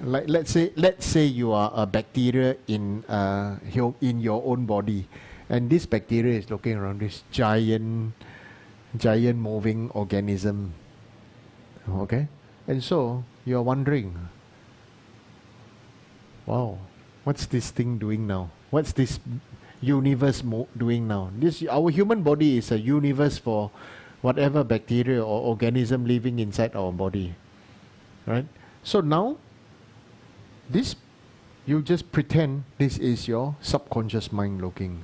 like let's say you are a bacteria in your own body, and this bacteria is looking around this giant moving organism. Okay, and so you are wondering, wow, what's this thing doing now? What's this universe doing now? Our human body is a universe for whatever bacteria or organism living inside our body, right? So now, you just pretend this is your subconscious mind looking,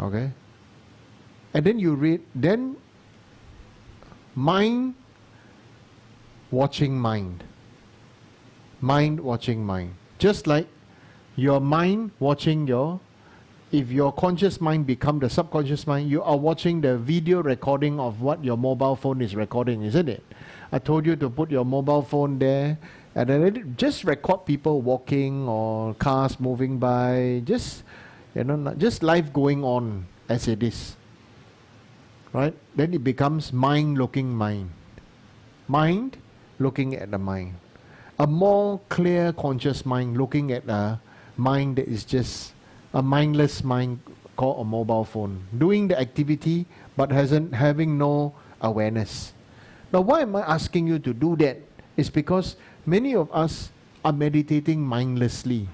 okay? And then you read, then mind watching mind. Mind watching mind. Just like your mind watching your if your conscious mind become the subconscious mind, you are watching the video recording of what your mobile phone is recording, isn't it? I told you to put your mobile phone there and then just record people walking or cars moving by, just, just life going on as it is. Right? Then it becomes mind looking mind. Mind looking at the mind. A more clear conscious mind looking at a mind that is just a mindless mind called a mobile phone, doing the activity but having no awareness. Now why am I asking you to do that? It's because many of us are meditating mindlessly.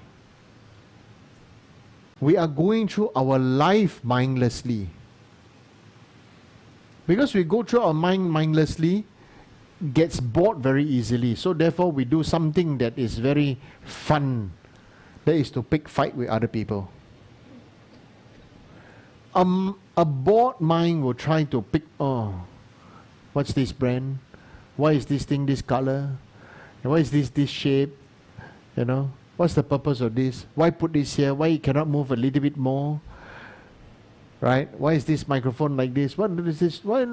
We are going through our life mindlessly. Because we go through our mind mindlessly, gets bored very easily. So therefore we do something that is very fun. That is to pick fight with other people. A bored mind will try to pick, what's this brand? Why is this thing this color? Why is this shape? What's the purpose of this? Why put this here? Why it cannot move a little bit more? Right? Why is this microphone like this? What is this? Why?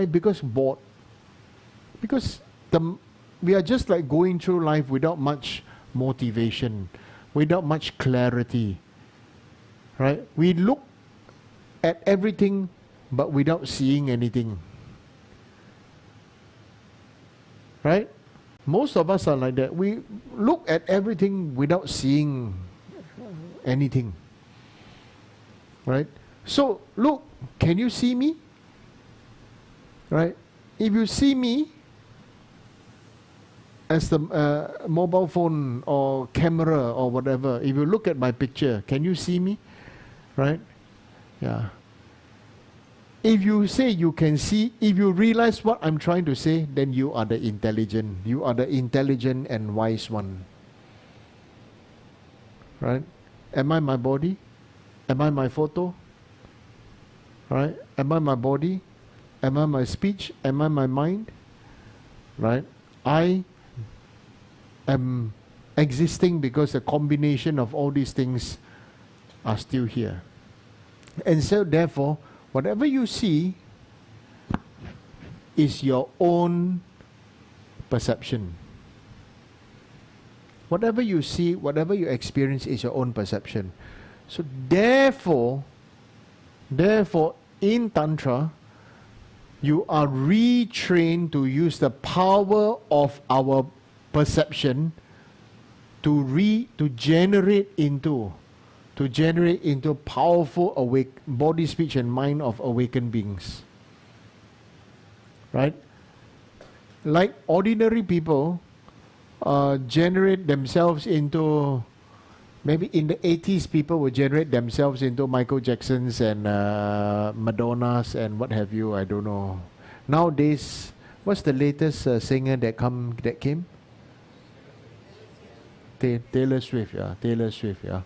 Because bored. Because we are just like going through life without much motivation, without much clarity. Right? We look at everything but without seeing anything. Right? Most of us are like that. We look at everything without seeing anything. Right? So, look, can you see me? Right? If you see me as the mobile phone or camera or whatever, if you look at my picture, can you see me? Right? Yeah. If you say you can see, if you realize what I'm trying to say, then you are the intelligent. You are the intelligent and wise one. Right? Am I my body? Am I my photo? Right? Am I my body? Am I my speech? Am I my mind? Right? I am existing because a combination of all these things are still here. And so therefore, whatever you see is your own perception. Whatever you see, whatever you experience is your own perception. So therefore, in Tantra, you are retrained to use the power of our perception to generate into powerful body, speech and mind of awakened beings. Right? Like ordinary people generate themselves into, maybe in the 80s people would generate themselves into Michael Jacksons and Madonnas and what have you, I don't know. Nowadays, what's the latest singer that came? Taylor Swift, yeah.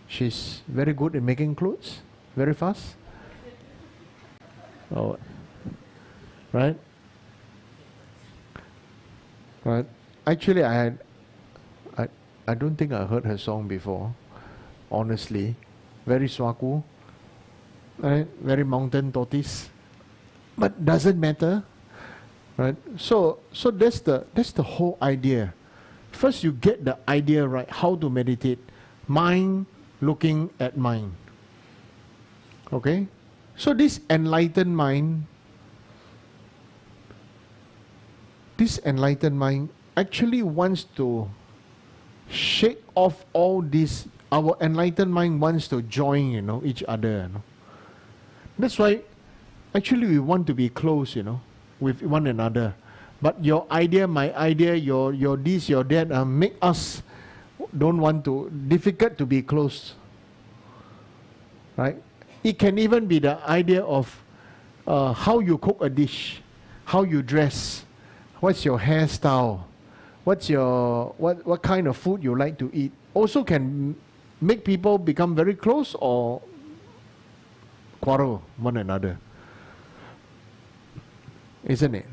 She's very good in making clothes, very fast. Oh, right? Right. Actually, I don't think I heard her song before. Honestly, very swaku, right? Very mountain tortoise, but doesn't matter, right? So that's the whole idea. First, you get the idea right, how to meditate. Mind looking at mind. Okay? So this enlightened mind actually wants to shake off all this. Our enlightened mind wants to join, each other. That's why actually we want to be close, with one another. But your idea, my idea, your this, your that, make us difficult to be close. Right? It can even be the idea of how you cook a dish, how you dress, what's your hairstyle, what kind of food you like to eat. Also can make people become very close or quarrel one another. Isn't it?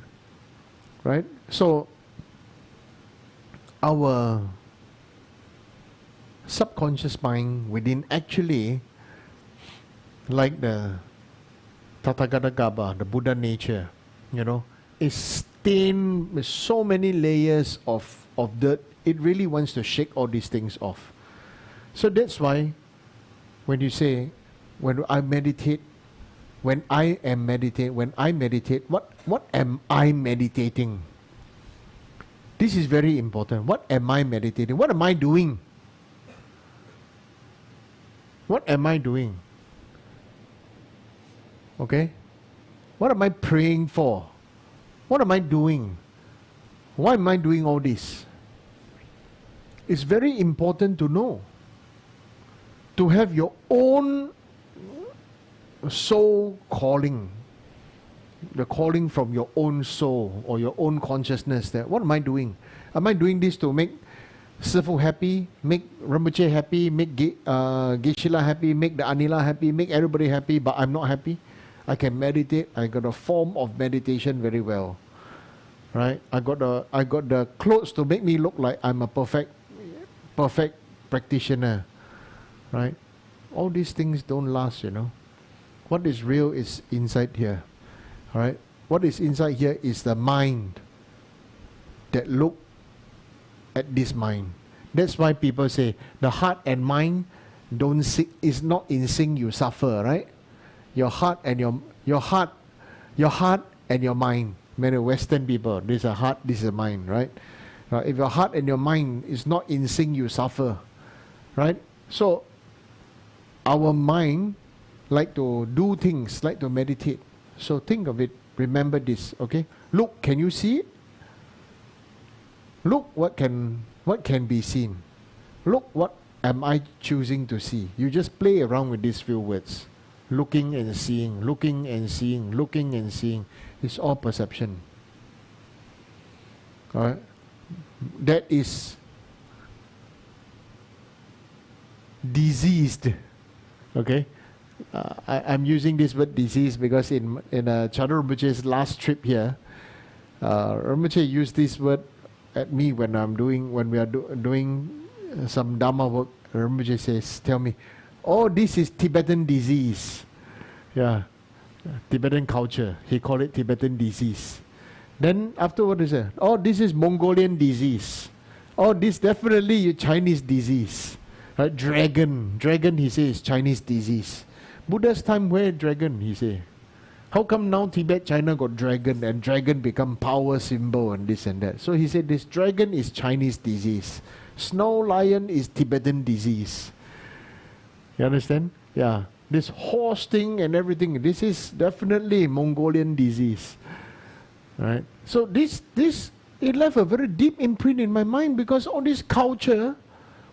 Right? So our subconscious mind within actually like the Tathagata Gaba, the Buddha nature, is stained with so many layers of dirt. It really wants to shake all these things off. So that's why when you say, when I meditate, what am I meditating? This is very important. What am I meditating? What am I doing? What am I doing? Okay? What am I praying for? What am I doing? Why am I doing all this? It's very important to know. To have your own soul calling. The calling from your own soul or your own consciousness. That what am I doing? Am I doing this to make Sifu happy, make Rinpoche happy, make Geshe-la happy, make the Anila happy, make everybody happy, but I'm not happy? I can meditate. I got a form of meditation very well, right? I got the clothes to make me look like I'm a perfect practitioner, right? All these things don't last, What is real is inside here, all right? What is inside here is the mind that look at this mind. That's why people say the heart and mind is not in sync. You suffer, right? Your heart and your heart and your mind. Many Western people, this is a heart, this is a mind, right? If your heart and your mind is not in sync, you suffer, right? So our mind like to do things, like to meditate. So think of it. Remember this, okay? Look, can you see it? Look, what can be seen? Look, what am I choosing to see? You just play around with these few words. Looking and seeing, looking and seeing, looking and seeing. It's all perception. Alright? That is diseased. Okay? I'm using this word disease because in Chador Rinpoche's last trip here, Rinpoche used this word at me when we are doing some Dharma work. Rinpoche says, tell me, oh, this is Tibetan disease. Yeah, Tibetan culture. He called it Tibetan disease. Then afterward he said, oh, this is Mongolian disease. Oh, this definitely Chinese disease. Right? Dragon, he says, Chinese disease. Buddha's time, where dragon, he say? How come now Tibet, China got dragon and dragon become power symbol and this and that? So he said this dragon is Chinese disease. Snow lion is Tibetan disease. You understand? Yeah. This horse thing and everything, this is definitely Mongolian disease. Right? So this it left a very deep imprint in my mind because all this culture,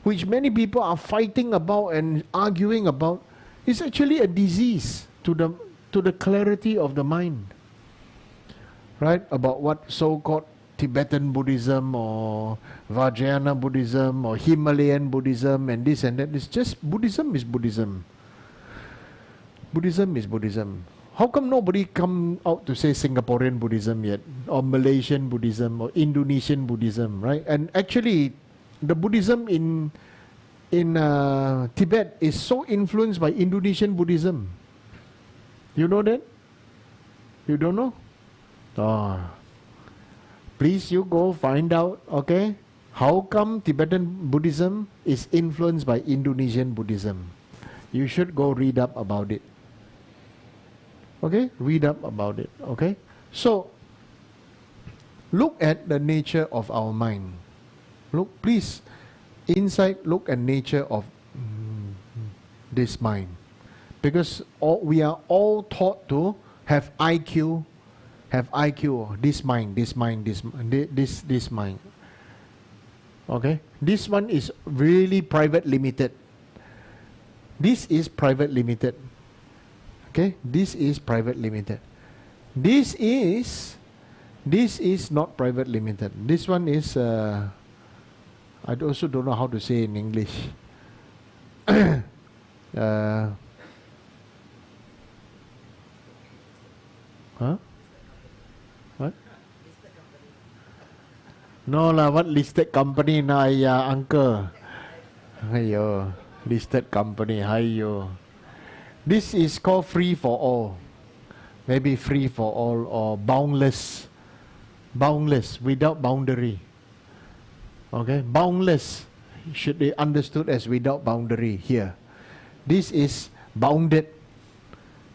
which many people are fighting about and arguing about, is actually a disease to the clarity of the mind. Right? About what so-called Tibetan Buddhism or Vajrayana Buddhism or Himalayan Buddhism and this and that. It's just Buddhism is Buddhism. Buddhism is Buddhism. How come nobody come out to say Singaporean Buddhism yet? Or Malaysian Buddhism or Indonesian Buddhism, right? And actually, the Buddhism in Tibet is so influenced by Indonesian Buddhism. You know that? You don't know? Oh. Please you go find out, okay? How come Tibetan Buddhism is influenced by Indonesian Buddhism? You should go read up about it. Okay? Read up about it, okay? So, look at the nature of our mind. Look, please, inside, look at nature of this mind. Because we are all taught to have IQ, this mind. Okay? This one is really private limited. This is private limited. Okay? This is private limited. This is not private limited. This one is, I also don't know how to say in English. Huh? What? No lah, what listed company na, uncle? Aiyo, listed company, aiyo. This is called free for all. Maybe free for all or boundless. Boundless, without boundary. Okay, boundless should be understood as without boundary here. This is bounded.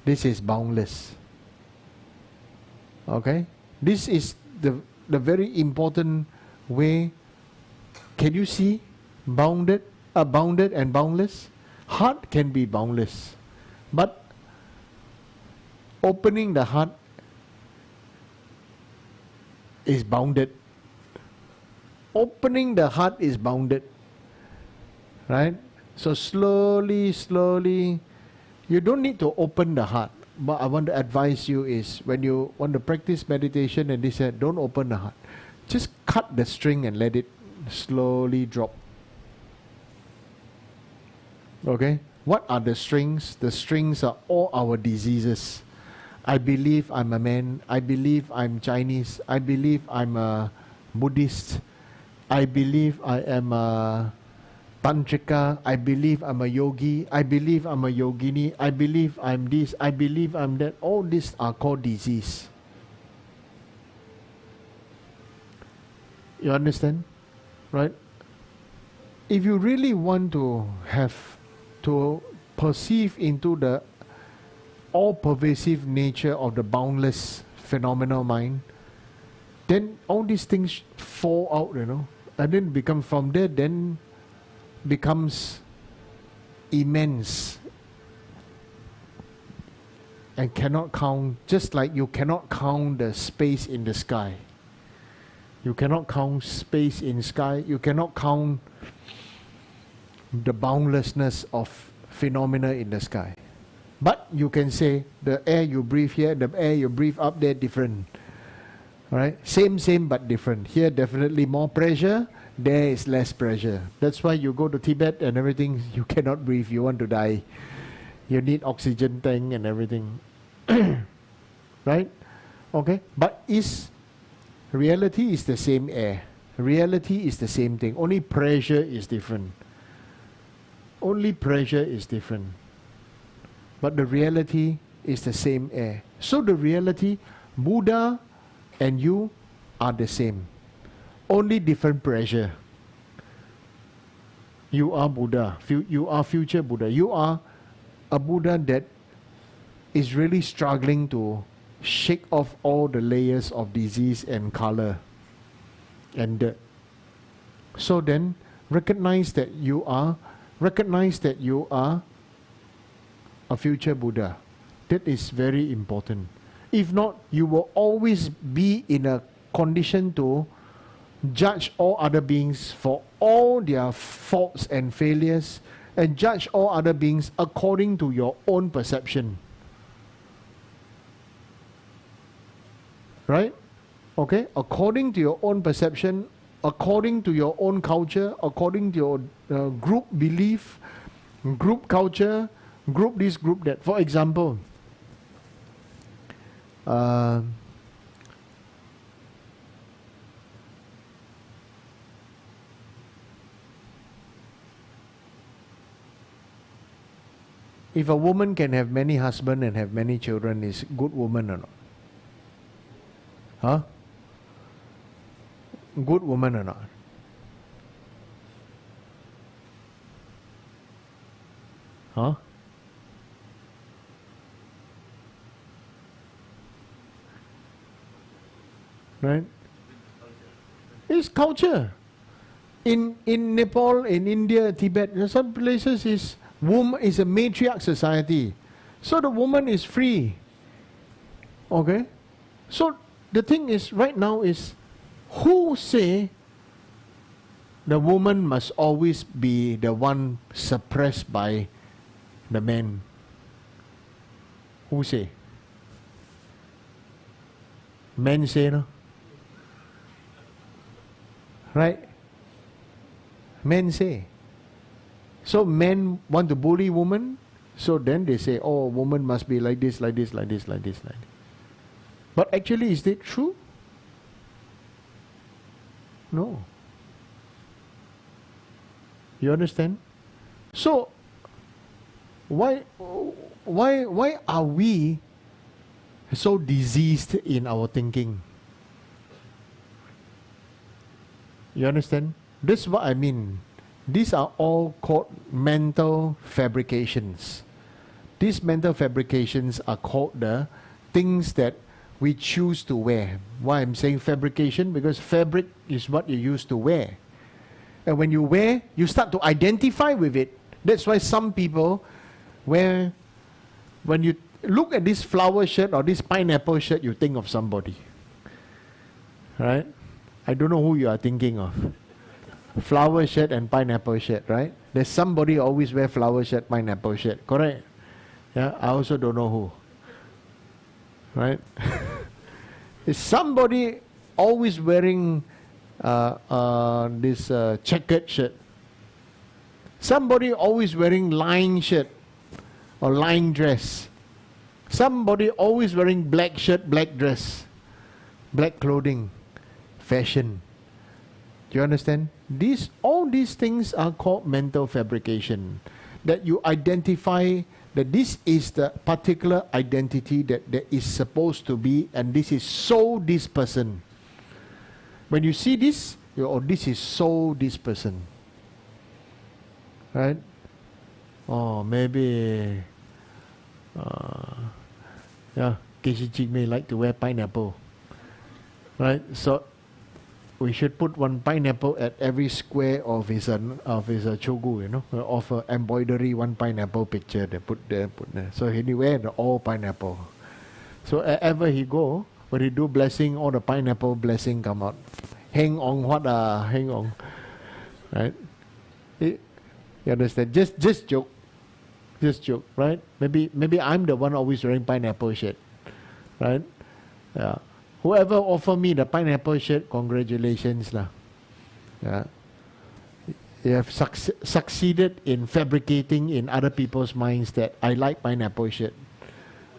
This is boundless. Okay, this is the very important way. Can you see bounded and boundless? Heart can be boundless, but opening the heart is bounded. Opening the heart is bounded, right? So slowly, you don't need to open the heart. But I want to advise you is, when you want to practice meditation and this, don't open the heart. Just cut the string and let it slowly drop. Okay? What are the strings? The strings are all our diseases. I believe I'm a man. I believe I'm Chinese. I believe I'm a Buddhist. I believe I am a Tantrika. I believe I'm a yogi. I believe I'm a yogini. I believe I'm this. I believe I'm that. All these are called disease. You understand? Right? If you really want to have to perceive into the all-pervasive nature of the boundless phenomenal mind, then all these things fall out, you know, and then become from there, then becomes immense and cannot count, just like you cannot count the space in the sky. You cannot count space in sky. You cannot count the boundlessness of phenomena in the sky. But you can say the air you breathe here, the air you breathe up there, different. Alright? Same but different. Here definitely more pressure, there is less pressure. That's why you go to Tibet and everything, you cannot breathe, you want to die. You need oxygen tank and everything. Right? Okay? But reality is the same air. Reality is the same thing. Only pressure is different. Only pressure is different. But the reality is the same air. So the reality, Buddha and you are the same. Only different pressure. You are Buddha. You are future Buddha. You are a Buddha that is really struggling to shake off all the layers of disease and color and dirt. So then recognize that you are a future Buddha. That is very important. If not, you will always be in a condition to judge all other beings for all their faults and failures, and judge all other beings according to your own perception. Right? Okay? According to your own perception, according to your own culture, according to your group belief, group culture, group this, group that. For example, if a woman can have many husbands and have many children, is good woman or not? Huh? Good woman or not? Huh? Right? It's culture. In Nepal, in India, Tibet, in some places is a matriarch society. So the woman is free. Okay? So the thing is, right now is, who say the woman must always be the one suppressed by the man? Who say? Men say, no? Right? Men say. So men want to bully women, so then they say, oh, woman must be like this, like this, like this, like this, like this. But actually, is that true? No. You understand? So, why why are we so diseased in our thinking? You understand? This is what I mean. These are all called mental fabrications. These mental fabrications are called the things that we choose to wear. Why I'm saying fabrication? Because fabric is what you use to wear. And when you wear, you start to identify with it. That's why some people wear, when you look at this flower shirt or this pineapple shirt, you think of somebody. Right? I don't know who you are thinking of. Flower shirt and pineapple shirt, right? There's somebody always wear flower shirt, pineapple shirt, correct? Yeah, I also don't know who. Right? Is somebody always wearing this checkered shirt? Somebody always wearing line shirt or line dress? Somebody always wearing black shirt, black dress, black clothing, fashion. Do you understand? All these things are called mental fabrication. That you identify that this is the particular identity that is supposed to be, and this is so this person. When you see this, this is so this person. Right? Oh, maybe Casey Ching may like to wear pineapple. Right? So we should put one pineapple at every square of his chogu, you know, of embroidery, one pineapple picture they put there. So he wear the all pineapple. So wherever he go, when he do blessing, all the pineapple blessing come out. Hang on what hang on. Right? You understand? Just joke. Just joke, right? Maybe I'm the one always wearing pineapple shirt. Right? Yeah. Whoever offer me the pineapple shirt, congratulations lah. Yeah. You have succeeded in fabricating in other people's minds that I like pineapple shirt.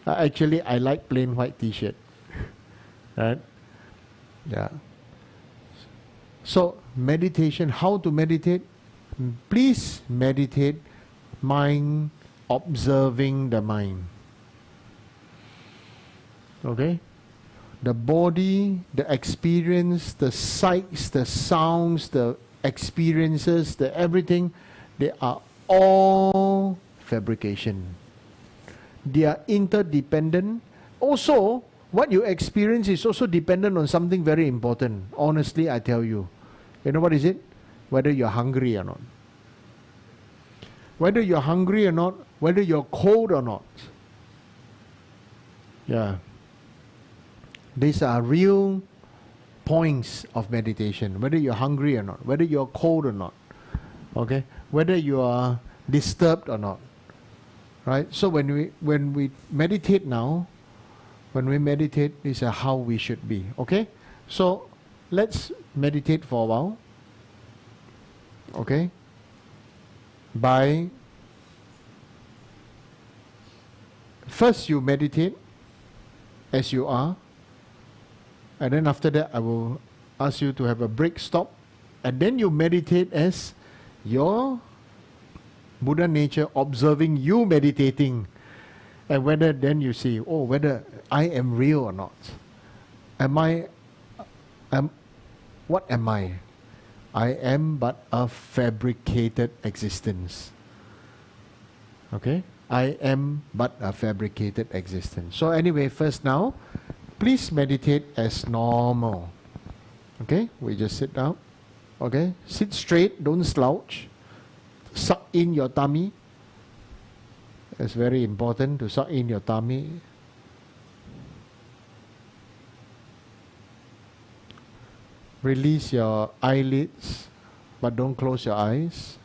Actually, I like plain white t-shirt. Right? Yeah. So, meditation, how to meditate? Please meditate, mind observing the mind. Okay? The body, the experience, the sights, the sounds, the experiences, the everything, they are all fabrication. They are interdependent. Also, what you experience is also dependent on something very important. Honestly, I tell you. You know what is it? Whether you're hungry or not. Whether you're hungry or not, whether you're cold or not. Yeah. These are real points of meditation. Whether you're hungry or not, whether you're cold or not, okay, whether you are disturbed or not, right? So when we meditate now, when we meditate, this is how we should be. Okay, so let's meditate for a while. Okay, by first you meditate as you are. And then after that, I will ask you to have a break, stop. And then you meditate as your Buddha nature observing you meditating. And whether then you see, oh, whether I am real or not. What am I? I am but a fabricated existence. Okay? I am but a fabricated existence. So anyway, first now, please meditate as normal. Okay? We just sit down. Okay? Sit straight, don't slouch. Suck in your tummy. It's very important to suck in your tummy. Release your eyelids, but don't close your eyes.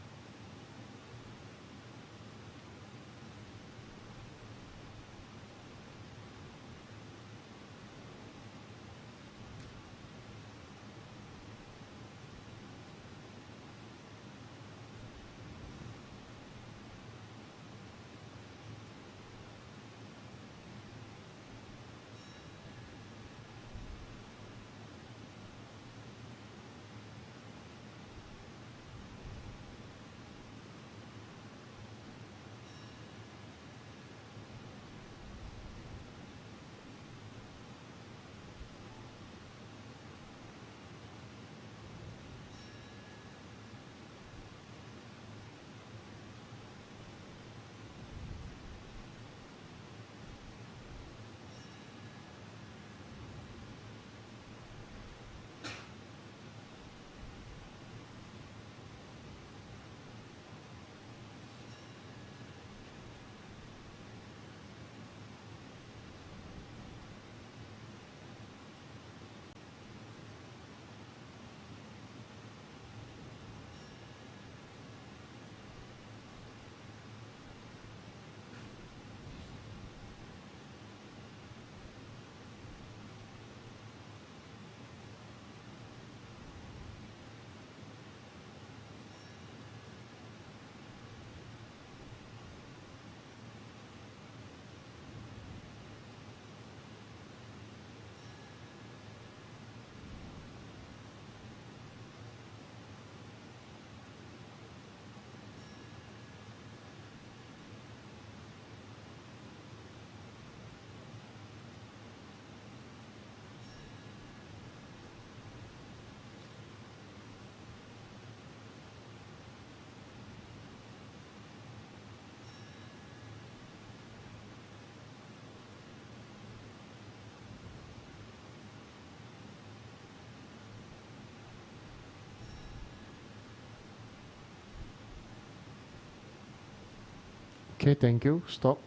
Okay, thank you. Stop.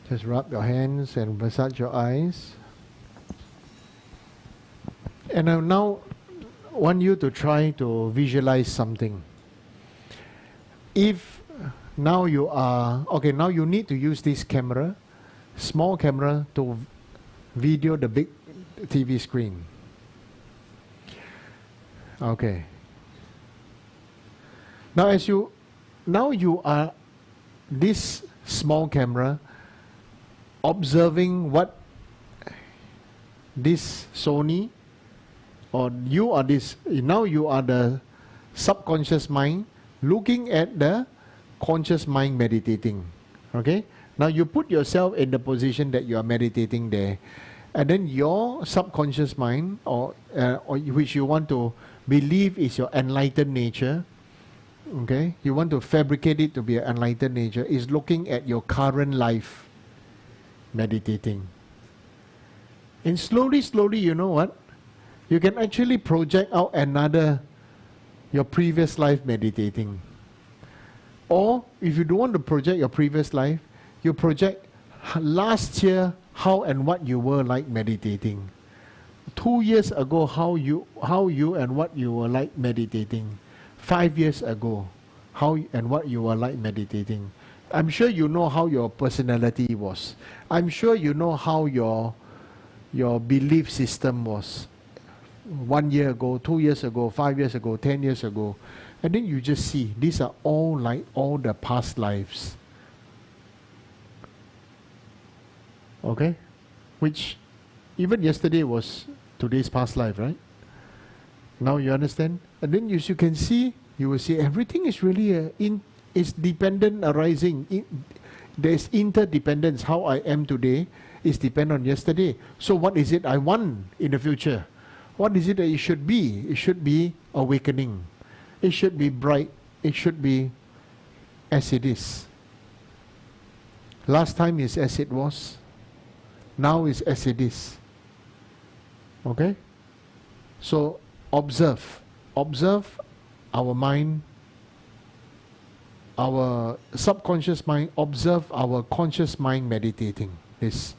Just rub your hands and massage your eyes. And I now want you to try to visualize something. If now you are, okay, now you need to use this camera, small camera, to video the big TV screen. Okay. Now you are this small camera observing what this Sony, or you are this, now you are the subconscious mind looking at the conscious mind meditating. Okay? Now you put yourself in the position that you are meditating there, and then your subconscious mind, or which you want to believe is your enlightened nature, okay, you want to fabricate it to be an enlightened nature, is looking at your current life meditating. And slowly, you know what? You can actually project out your previous life meditating. Or if you don't want to project your previous life, you project last year how and what you were like meditating. 2 years ago, how you and what you were like meditating. 5 years ago, how and what you were like meditating. I'm sure you know how your personality was. I'm sure you know how your belief system was 1 year ago, 2 years ago, 5 years ago, 10 years ago. And then you just see, these are all like all the past lives. Okay? Which even yesterday was today's past life, right? Now you understand? And then you can see, you will see everything is really is dependent arising. There's interdependence. How I am today is dependent on yesterday. So what is it I want in the future? What is it that it should be? It should be awakening. It should be bright. It should be as it is. Last time is as it was. Now is as it is. Okay? So observe our mind, our subconscious mind, observe our conscious mind meditating this.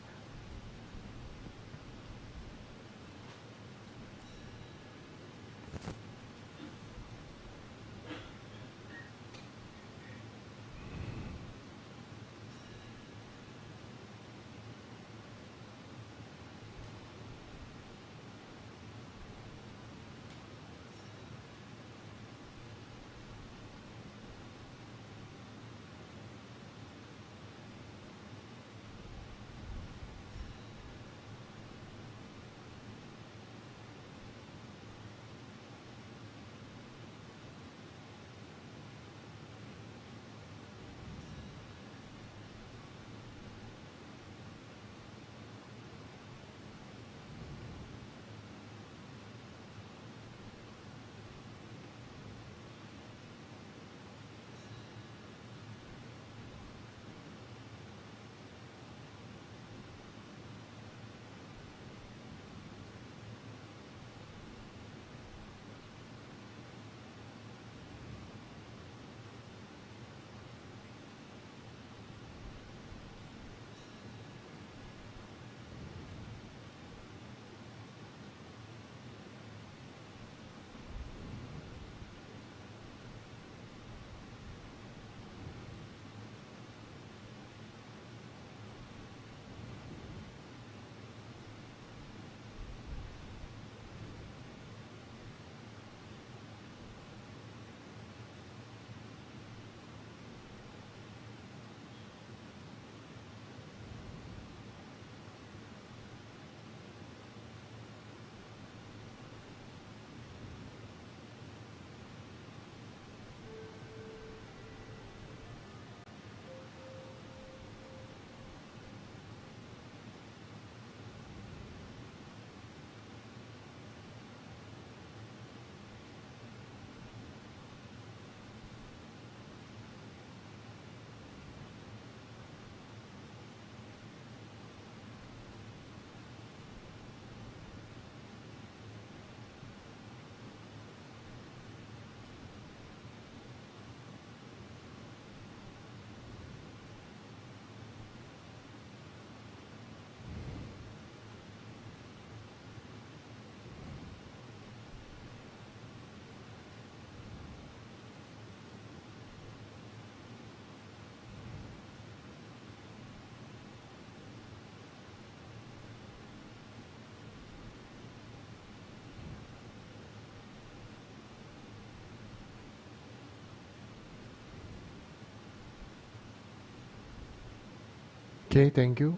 Okay, thank you.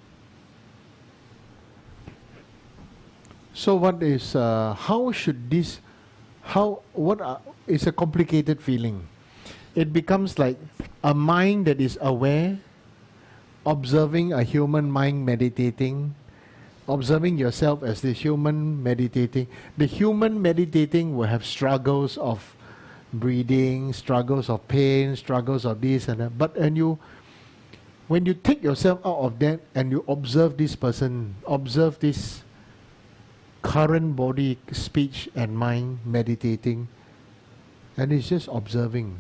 So what is, how should this, it's a complicated feeling. It becomes like a mind that is aware, observing a human mind meditating, observing yourself as the human meditating. The human meditating will have struggles of breathing, struggles of pain, struggles of this and that. But when you take yourself out of that and you observe this person, observe this current body, speech and mind meditating, and it's just observing.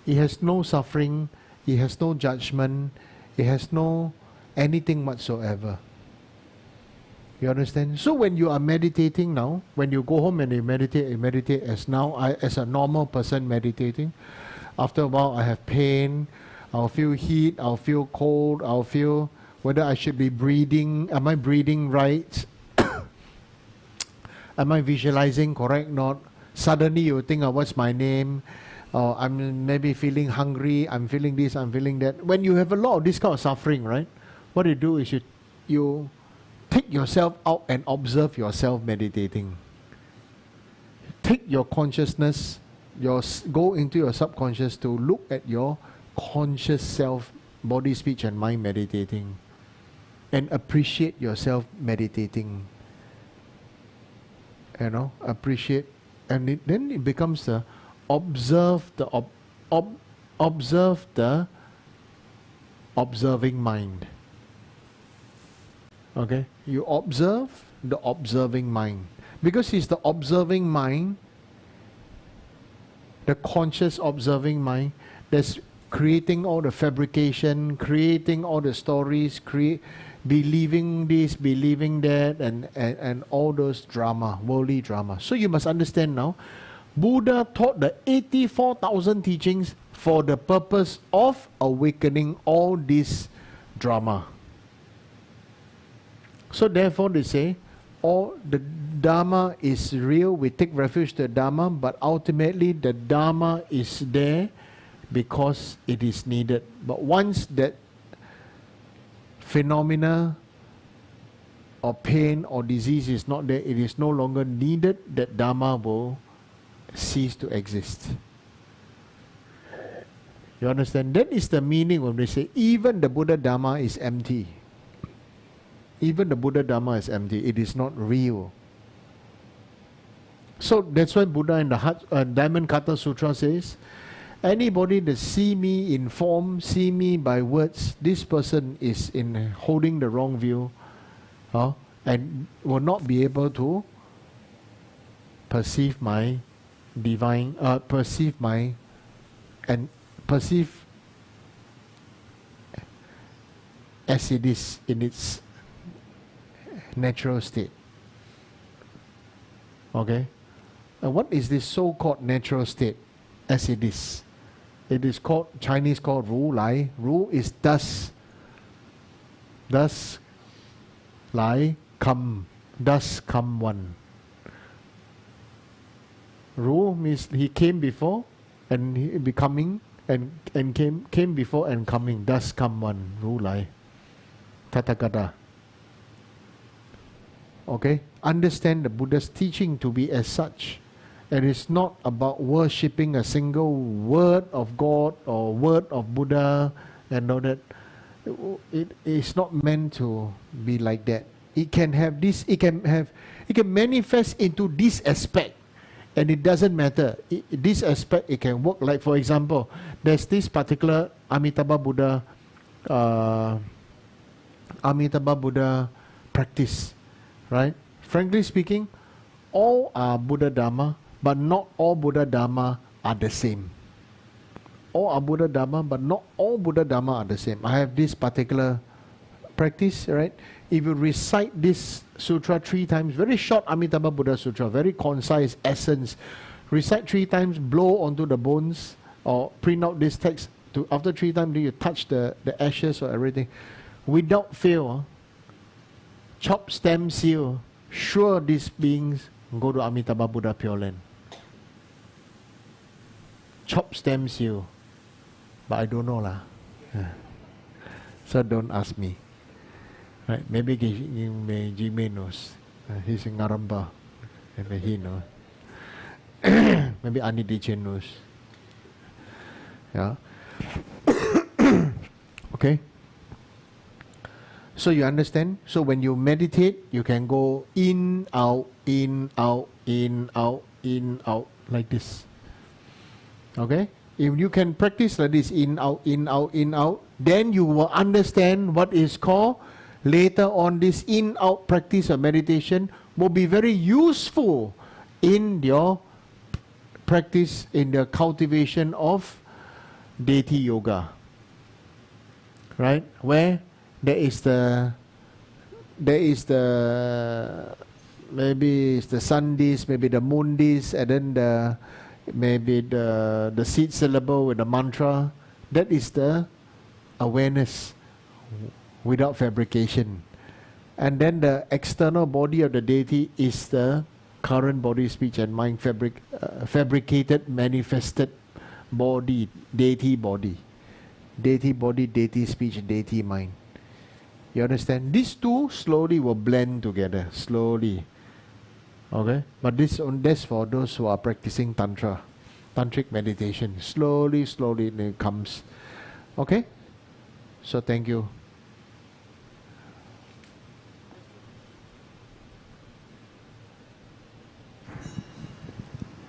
It has no suffering, it has no judgment, it has no anything whatsoever. You understand? So when you are meditating now, when you go home and you meditate as now, as a normal person meditating, after a while I have pain, I'll feel heat, I'll feel cold, I'll feel whether I should be breathing, am I breathing right? Am I visualizing correct not? Suddenly you think, oh, what's my name? I'm maybe feeling hungry, I'm feeling this, I'm feeling that. When you have a lot of this kind of suffering, right? What you do is you take yourself out and observe yourself meditating. Take your consciousness, go into your subconscious to look at your conscious self, body, speech and mind meditating. And appreciate yourself meditating. You know, appreciate. And then it becomes the observe the observing mind. Okay, you observe the observing mind, because it's the observing mind, the conscious observing mind, that's creating all the fabrication, creating all the stories, believing this, believing that, and all those drama, worldly drama. So you must understand now, Buddha taught the 84,000 teachings for the purpose of awakening all this drama. So therefore they say, all the Dharma is real, we take refuge to the Dharma, but ultimately the Dharma is there because it is needed. But once that phenomena or pain or disease is not there, it is no longer needed, that Dharma will cease to exist. You understand? That is the meaning when they say even the Buddha Dharma is empty. Even the Buddha Dharma is empty. It is not real. So that's why Buddha in the Diamond Cutter Sutra says, anybody that see me in form, see me by words, this person is in holding the wrong view, and will not be able to perceive my divine, perceive as it is in its natural state. Okay? And what is this so-called natural state as it is? It is called, Chinese called Ru Lai. Ru is thus. Thus Lai come. Thus come one. Ru means he came before and he becoming and came before and coming. Thus come one. Ru Lai. Tathagata. Okay? Understand the Buddha's teaching to be as such. It is not about worshipping a single word of God or word of Buddha and all that. It is not meant to be like that. It can have this, it can manifest into this aspect, and it doesn't matter. This aspect, it can work. Like for example, there's this particular Amitabha Buddha practice, right? Frankly speaking, all are Buddha Dharma, but not all Buddha Dharma are the same. All are Buddha Dharma, but not all Buddha Dharma are the same. I have this particular practice, right? If you recite this sutra 3 times, very short Amitabha Buddha Sutra, very concise essence, recite 3 times, blow onto the bones, or print out this text, after 3 times, you touch the ashes or everything, without fail, chop, stem, seal, sure these beings go to Amitabha Buddha Pure Land. Chop, stem, seal. But I don't know lah. So don't ask me. Right? Maybe Jimmy knows. He's in Naramba. Maybe he knows. Maybe Ani Dichin knows. Yeah. Okay. So you understand? So when you meditate, you can go in, out, in, out, in, out, in, out, like this. Okay? If you can practice like this, in, out, in, out, in, out, then you will understand what is called, later on, this in-out practice of meditation will be very useful in your practice, in the cultivation of deity yoga. Right? Where there is the maybe it's the sun disk, maybe the moon disk, and then maybe the seed syllable with the mantra. That is the awareness without fabrication. And then the external body of the deity is the current body, speech and mind, fabricated, manifested body, deity body. Deity body, deity speech, deity mind. You understand? These two slowly will blend together, slowly. Okay? But that's for those who are practicing Tantra, Tantric meditation. Slowly, slowly it comes. Okay? So thank you.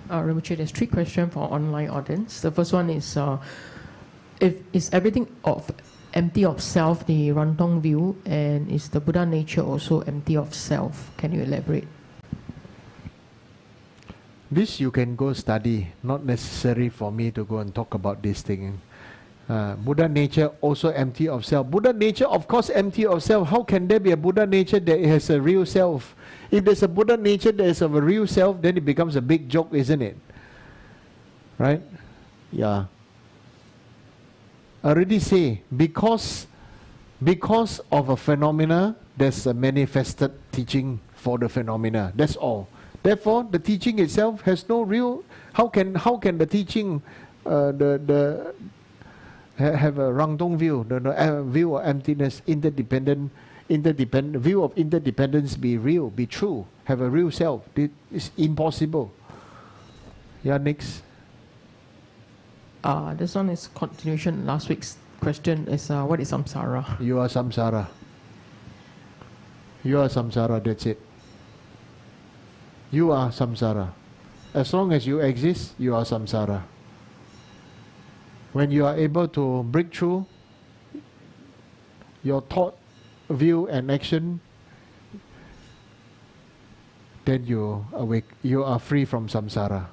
Rinpoche, there's 3 questions for online audience. The first one is, is everything empty of self the Rantong view, and is the Buddha nature also empty of self? Can you elaborate? This you can go study, not necessary for me to go and talk about this thing. Buddha nature also empty of self. Buddha nature, of course, empty of self. How can there be a Buddha nature that has a real self? If there's a Buddha nature that is of a real self, then it becomes a big joke, isn't it? Right? Yeah. I already say, because of a phenomena, there's a manifested teaching for the phenomena. That's all. Therefore, the teaching itself has no real. How can the teaching, have a Rangdong view, the view of emptiness, interdependent view of interdependence be real, be true, have a real self? It's impossible. Yeah, next. This one is continuation. Last week's question is, what is samsara? You are samsara. You are samsara, that's it. You are samsara. As long as you exist, you are samsara. When you are able to break through your thought, view and action, then you awake. You are free from samsara.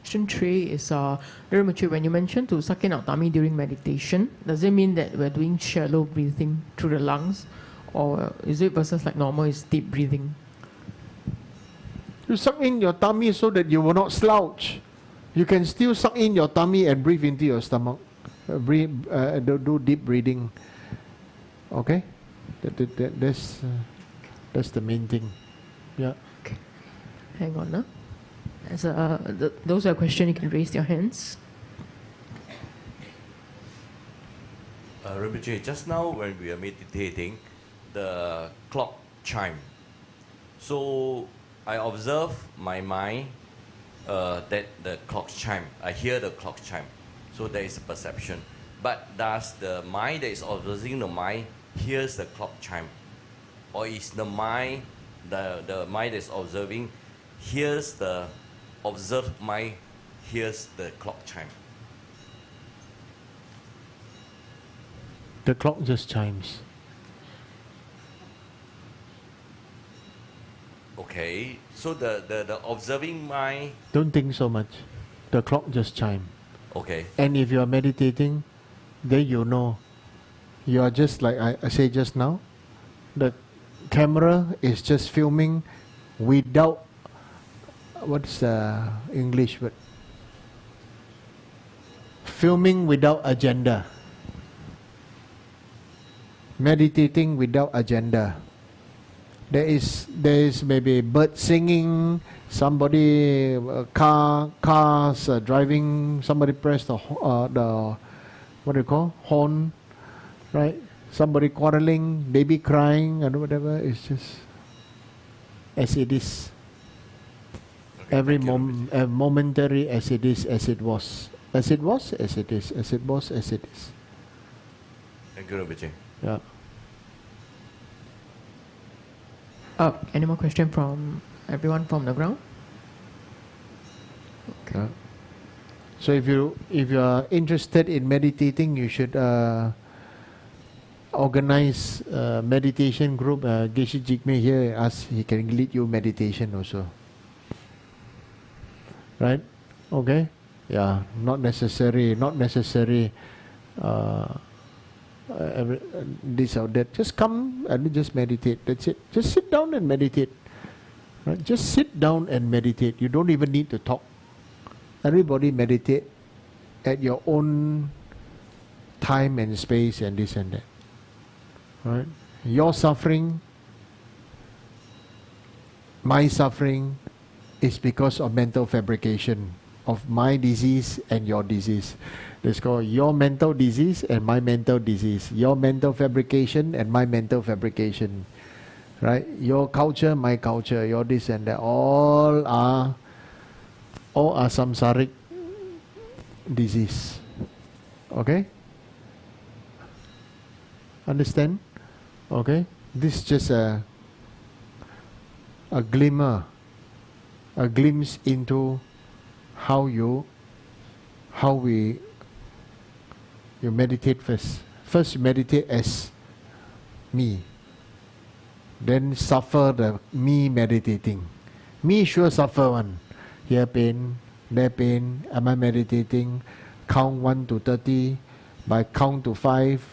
Question 3 is, very mature. When you mention to suck in our tummy during meditation, does it mean that we're doing shallow breathing through the lungs? Or is it versus like normal is deep breathing? You suck in your tummy so that you will not slouch. You can still suck in your tummy and breathe into your stomach. Do deep breathing. Okay? That's the main thing. Yeah. Okay. Hang on now. As those are questions, you can raise your hands. Rinpoche, just now when we are meditating, the clock chime. So I observe my mind that the clock chime. I hear the clock chime. So there is a perception. But does the mind that is observing the mind hears the clock chime? Or is the mind, the mind that is observing hears the observed mind hears the clock chime? The clock just chimes. Okay, so the observing mind... Don't think so much. The clock just chimes. Okay. And if you are meditating, then you know. You are just like I said just now. The camera is just filming without... What's the English word? Filming without agenda. Meditating without agenda. There is maybe bird singing, somebody cars driving, somebody press the what do you call, horn, right? Somebody quarreling, baby crying, and whatever. It's just as it is. Okay, Every thank you, momentary as it is, as it was. As it was, as it is. As it was, as it is. Thank you, Rinpoche. Yeah. Any more question from everyone from the ground? Okay. Yeah. So if you are interested in meditating, you should organize a meditation group. Geshe Jigme here asks, he can lead you meditation also. Right? Okay? Yeah, not necessary. This or that. Just come and just meditate. That's it. Just sit down and meditate. Right? Just sit down and meditate. You don't even need to talk. Everybody meditate at your own time and space and this and that. Right? Your suffering, my suffering, is because of mental fabrication of my disease and your disease. It's called your mental disease and my mental disease. Your mental fabrication and my mental fabrication. Right? Your culture, my culture, your this and that. All are samsaric disease. Okay? Understand? Okay? This is just a glimmer, a glimpse into how you meditate first. First you meditate as me. Then suffer the me meditating. Me sure suffer one. Here pain, there pain. Am I meditating? Count 1 to 30. By count to 5,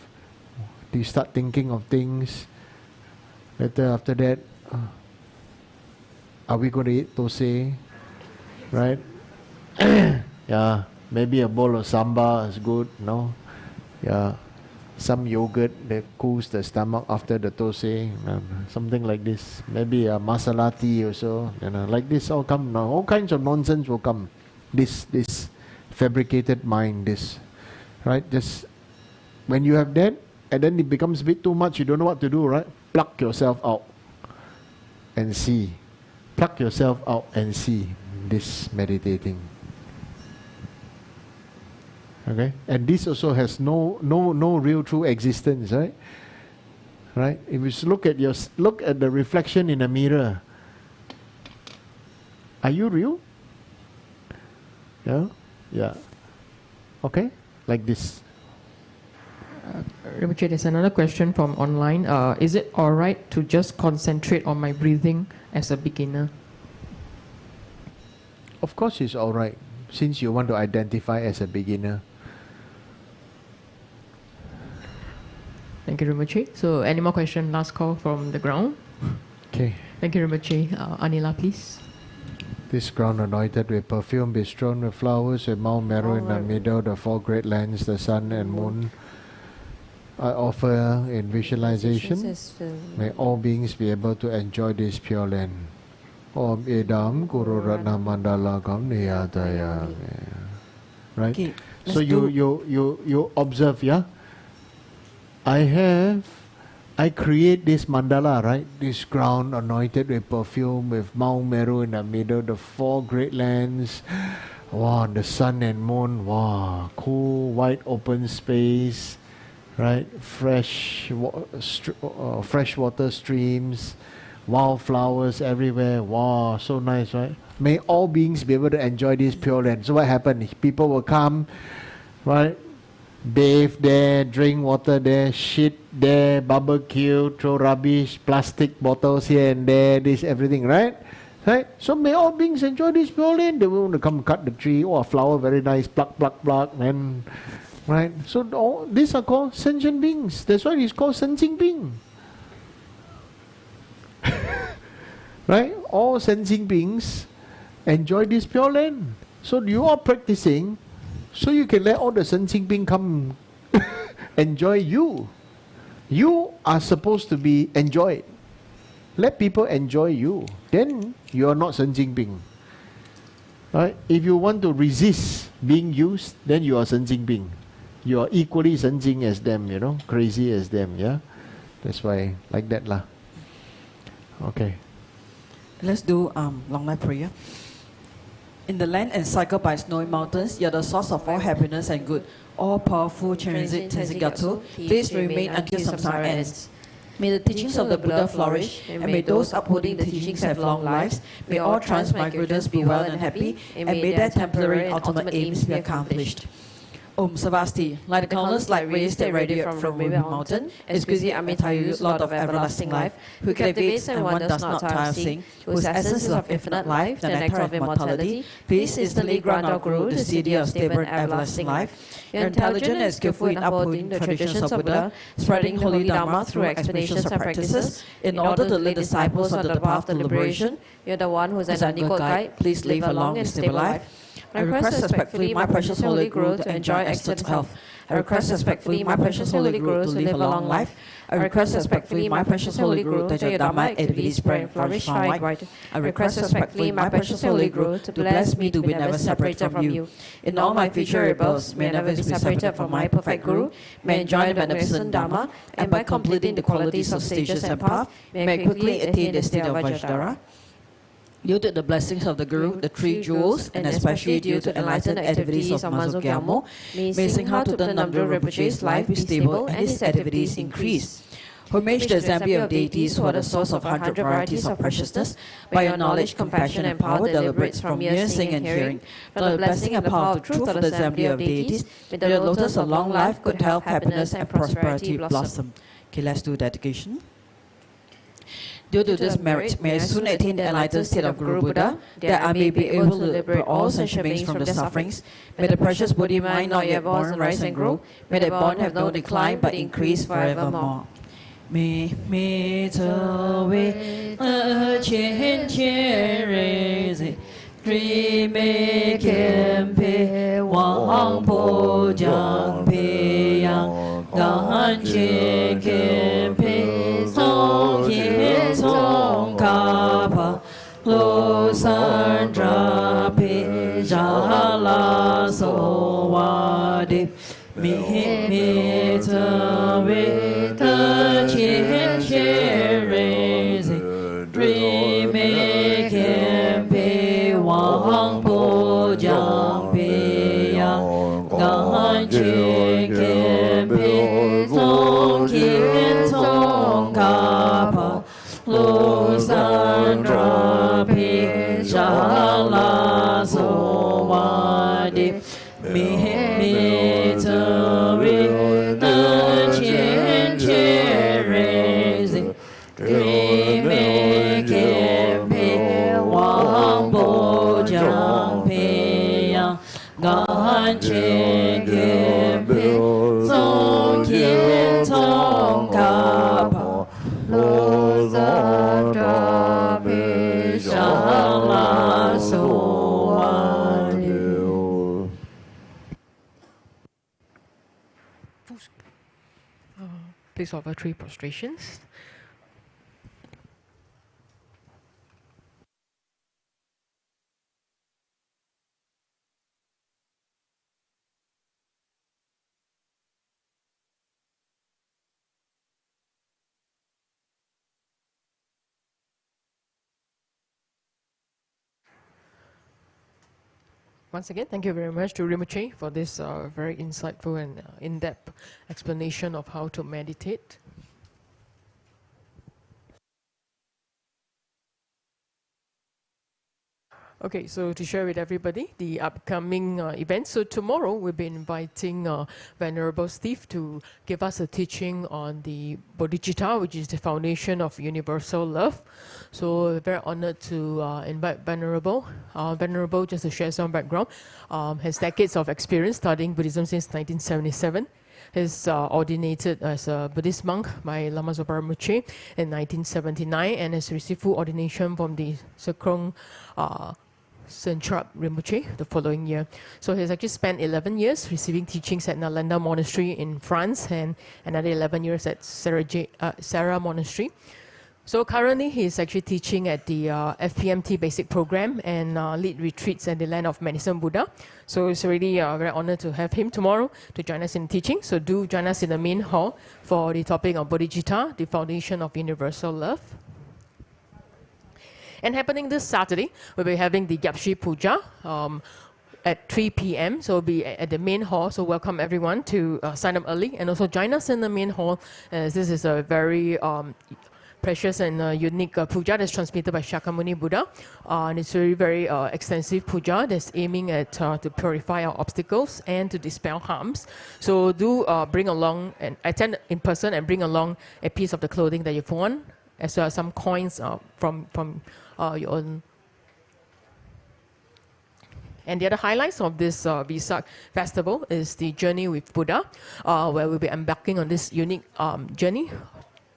you start thinking of things. Later after that, are we going to eat thosai? Right? Yeah, maybe a bowl of sambar is good, no? Yeah, some yogurt that cools the stomach after the thosai, something like this. Maybe a masala tea also, like this all come now. All kinds of nonsense will come. This fabricated mind, this, right? Just when you have that, and then it becomes a bit too much, you don't know what to do, right? Pluck yourself out and see. Pluck yourself out and see this meditating. Okay, and this also has no real true existence, right? Right? If you look at the reflection in a mirror, are you real? Yeah, yeah. Okay, like this. Rinpoche, there's another question from online. Is it alright to just concentrate on my breathing as a beginner? Of course it's alright, since you want to identify as a beginner. Thank you, Rinpoche. So, any more questions? Last call from the ground. Okay. Thank you, Rinpoche. Anila, please. This ground anointed with perfume, be strewn with flowers, with Mount Meru in the middle, the 4 great lands, the sun and moon. I offer in visualization, may all beings be able to enjoy this pure land. Om Idam Guru Ratna Mandala Kam Niyataya. Right? Okay, So you observe, yeah? I create this mandala, right? This ground anointed with perfume, with Mount Meru in the middle, the 4 great lands. Wow, the sun and moon. Wow, cool, wide open space. Right, fresh water streams, wildflowers everywhere. Wow, so nice, right? May all beings be able to enjoy this pure land. So what happened? People will come, right? Bathe there, drink water there, shit there, barbecue, throw rubbish, plastic bottles here and there, this everything, right? Right? So may all beings enjoy this pure land. They want to come cut the tree. Oh, a flower, very nice, pluck, pluck, pluck, and right? So all these are called sentient beings. That's why it's called sensing being. Right? All sensing beings enjoy this pure land. So you are practicing, so you can let all the sensing beings come enjoy you. You are supposed to be enjoyed. Let people enjoy you. Then you are not sensing being. Right? If you want to resist being used, then you are sensing being. you are equally senjing as them, you know, crazy as them, yeah? That's why, like that lah. Okay. Let's do long night prayer. In the land encircled by snowy mountains, you are the source of all happiness and good. All powerful Transit Tenzin Gyatso, please remain until samsara ends. May the teachings of the Buddha flourish, and may those upholding the teachings have long lives. May all transmigrators be well and happy, and may their temporary and ultimate aims be accomplished. Om Savasti, like the countless light rays that radiate from Ruby Mountain, exquisite Amitayu, Lord of everlasting life, who captivates and one does not tire of seeing, whose essence is of infinite life, the nectar of immortality, please instantly grant our Guru the city of stable and everlasting life. You are intelligent and skillful in upholding the traditions of Buddha, spreading holy Dharma through explanations and practices, in order to lead disciples on the path to liberation. You are the one who is an unequaled guide. Please live a long and stable life. I request respectfully, my precious Holy Guru, to enjoy excellent health. I request respectfully, my precious Holy Guru, to live a long life. I request respectfully, my precious Holy Guru, that your Dharma activity spread and flourish far and wide. I request respectfully, my precious Holy Guru, to bless me to be never separated from you. In all my future rebels, may I never be separated from my perfect Guru, may I enjoy the beneficent Dharma, and by completing the qualities of stages and path, may I quickly attain the state of Vajradhara. Due to the blessings of the Guru, the three jewels, and especially due to the enlightened activities of Mazo Gyalmo, may Singha Rinpoche's life be stable and his activities increase. Homage to the assembly of deities who are the source of 100 varieties of preciousness, by your knowledge, compassion, and power that liberates from mere seeing and hearing. From the blessing and power of the truth of the assembly of deities, may the lotus of long life, good health, happiness, and prosperity blossom. Okay, let's do dedication. Due to this merit, may I soon attain the enlightened state of Guru Buddha, that I may be able to liberate all sentient beings from their sufferings. May the precious Buddhi mind not yet born rise and grow. May the born have no decline but increase forevermore. Me to we chen chen raise dream can pay wang po jang pay yang dan chen can pay song yin song kapa lo san tra pe jala so wa de me to we chen chen raise dream can pay wang po jang pay yang dan chen can pay song yin song kapa lo san tra pe jala so wa de me to we chen chen raising dream can pay wang po jang pay yang gan chen can pay song yin song kapa lo san tra pe jala so wa de. Please offer 3 prostrations. Once again, thank you very much to Rinpoche for this very insightful and in-depth explanation of how to meditate. Okay, so to share with everybody the upcoming events. So tomorrow we'll be inviting Venerable Steve to give us a teaching on the Bodhicitta, which is the foundation of universal love. So we're very honored to invite Venerable. Venerable, just to share some background, has decades of experience studying Buddhism since 1977. He's ordinated as a Buddhist monk by Lama Zopa Rinpoche in 1979 and has received full ordination from the Sekrong Sentrap Rinpoche the following year. So he's actually spent 11 years receiving teachings at Nalanda Monastery in France and another 11 years at Sarah Monastery. So currently he's actually teaching at the FPMT basic program and lead retreats at the Land of Medicine Buddha. So it's really very honored to have him tomorrow to join us in teaching. So do join us in the main hall for the topic of Bodhicitta, the foundation of universal love. And happening this Saturday, we'll be having the Gyapshi Puja at 3 p.m. So we'll be at the main hall. So welcome everyone to sign up early and also join us in the main hall, as this is a very precious and unique puja that's transmitted by Shakyamuni Buddha. And it's very, very extensive puja that's aiming at to purify our obstacles and to dispel harms. So do bring along and attend in person and bring along a piece of the clothing that you've worn, as well as some coins from your own. And the other highlights of this Vesak festival is the Journey with Buddha, where we'll be embarking on this unique journey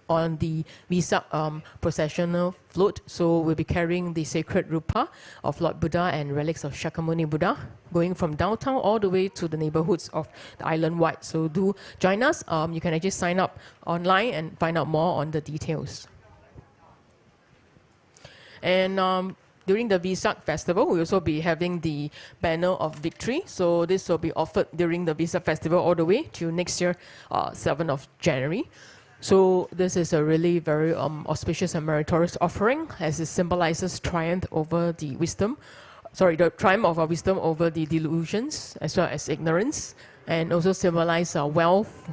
on the Vesak processional float. So we'll be carrying the sacred rupa of Lord Buddha and relics of Shakyamuni Buddha, going from downtown all the way to the neighborhoods of the island wide. So do join us. You can actually sign up online and find out more on the details. And during the Vesak festival, we'll also be having the banner of victory. So this will be offered during the Vesak festival all the way to next year, 7th of January. So this is a really very auspicious and meritorious offering, as it symbolizes triumph over the wisdom, the triumph of our wisdom over the delusions as well as ignorance, and also symbolize wealth,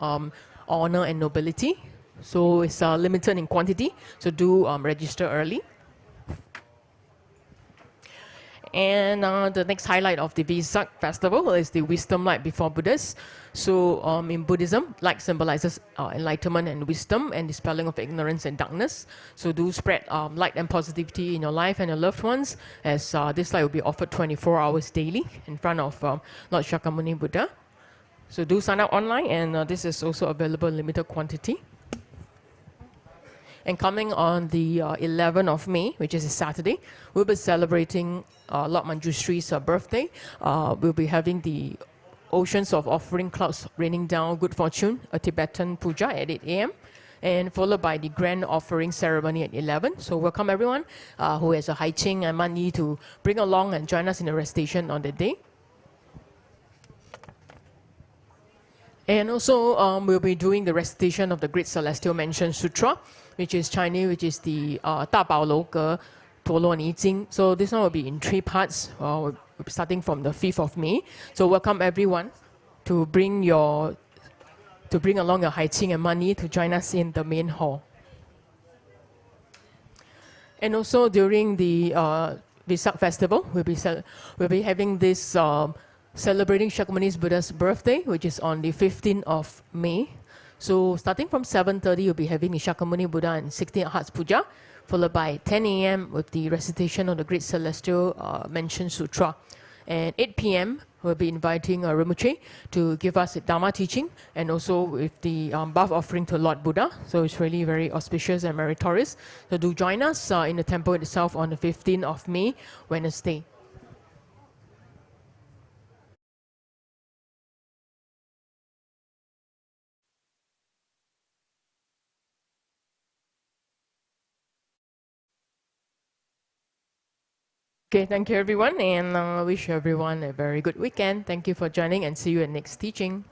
honor, and nobility. So it's limited in quantity, so do register early. And the next highlight of the Vesak festival is the Wisdom Light Before Buddhas. So in Buddhism, light symbolizes enlightenment and wisdom and dispelling of ignorance and darkness. So do spread light and positivity in your life and your loved ones, as this light will be offered 24 hours daily in front of Lord Shakyamuni Buddha. So do sign up online, and this is also available in limited quantity. And coming on the 11th of May, which is a Saturday, we'll be celebrating Lord Manjushri's birthday. We'll be having the Oceans of Offering Clouds Raining Down Good Fortune, a Tibetan puja at 8 a.m. and followed by the Grand Offering Ceremony at 11. So welcome everyone who has a Haiqing and money to bring along and join us in the recitation on the day. And also we'll be doing the recitation of the Great Celestial Mansion Sutra, which is Chinese, which is the 大宝楼阁陀罗尼经. So this one will be in 3 parts, starting from the 5th of May. So welcome everyone to bring along your Haiqing and money to join us in the main hall. And also during the Vesak festival, we'll be having this celebrating Shakyamuni Buddha's birthday, which is on the 15th of May. So starting from 7:30, you'll be having the Shakyamuni Buddha and 16 Hearts Puja, followed by 10 a.m. with the recitation of the Great Celestial Mansion Sutra. And 8 p.m., we'll be inviting Rinpoche to give us a Dharma teaching, and also with the bath offering to Lord Buddha. So it's really very auspicious and meritorious. So do join us in the temple itself on the 15th of May, Wednesday. Okay, thank you everyone, and wish everyone a very good weekend. Thank you for joining, and see you at next teaching.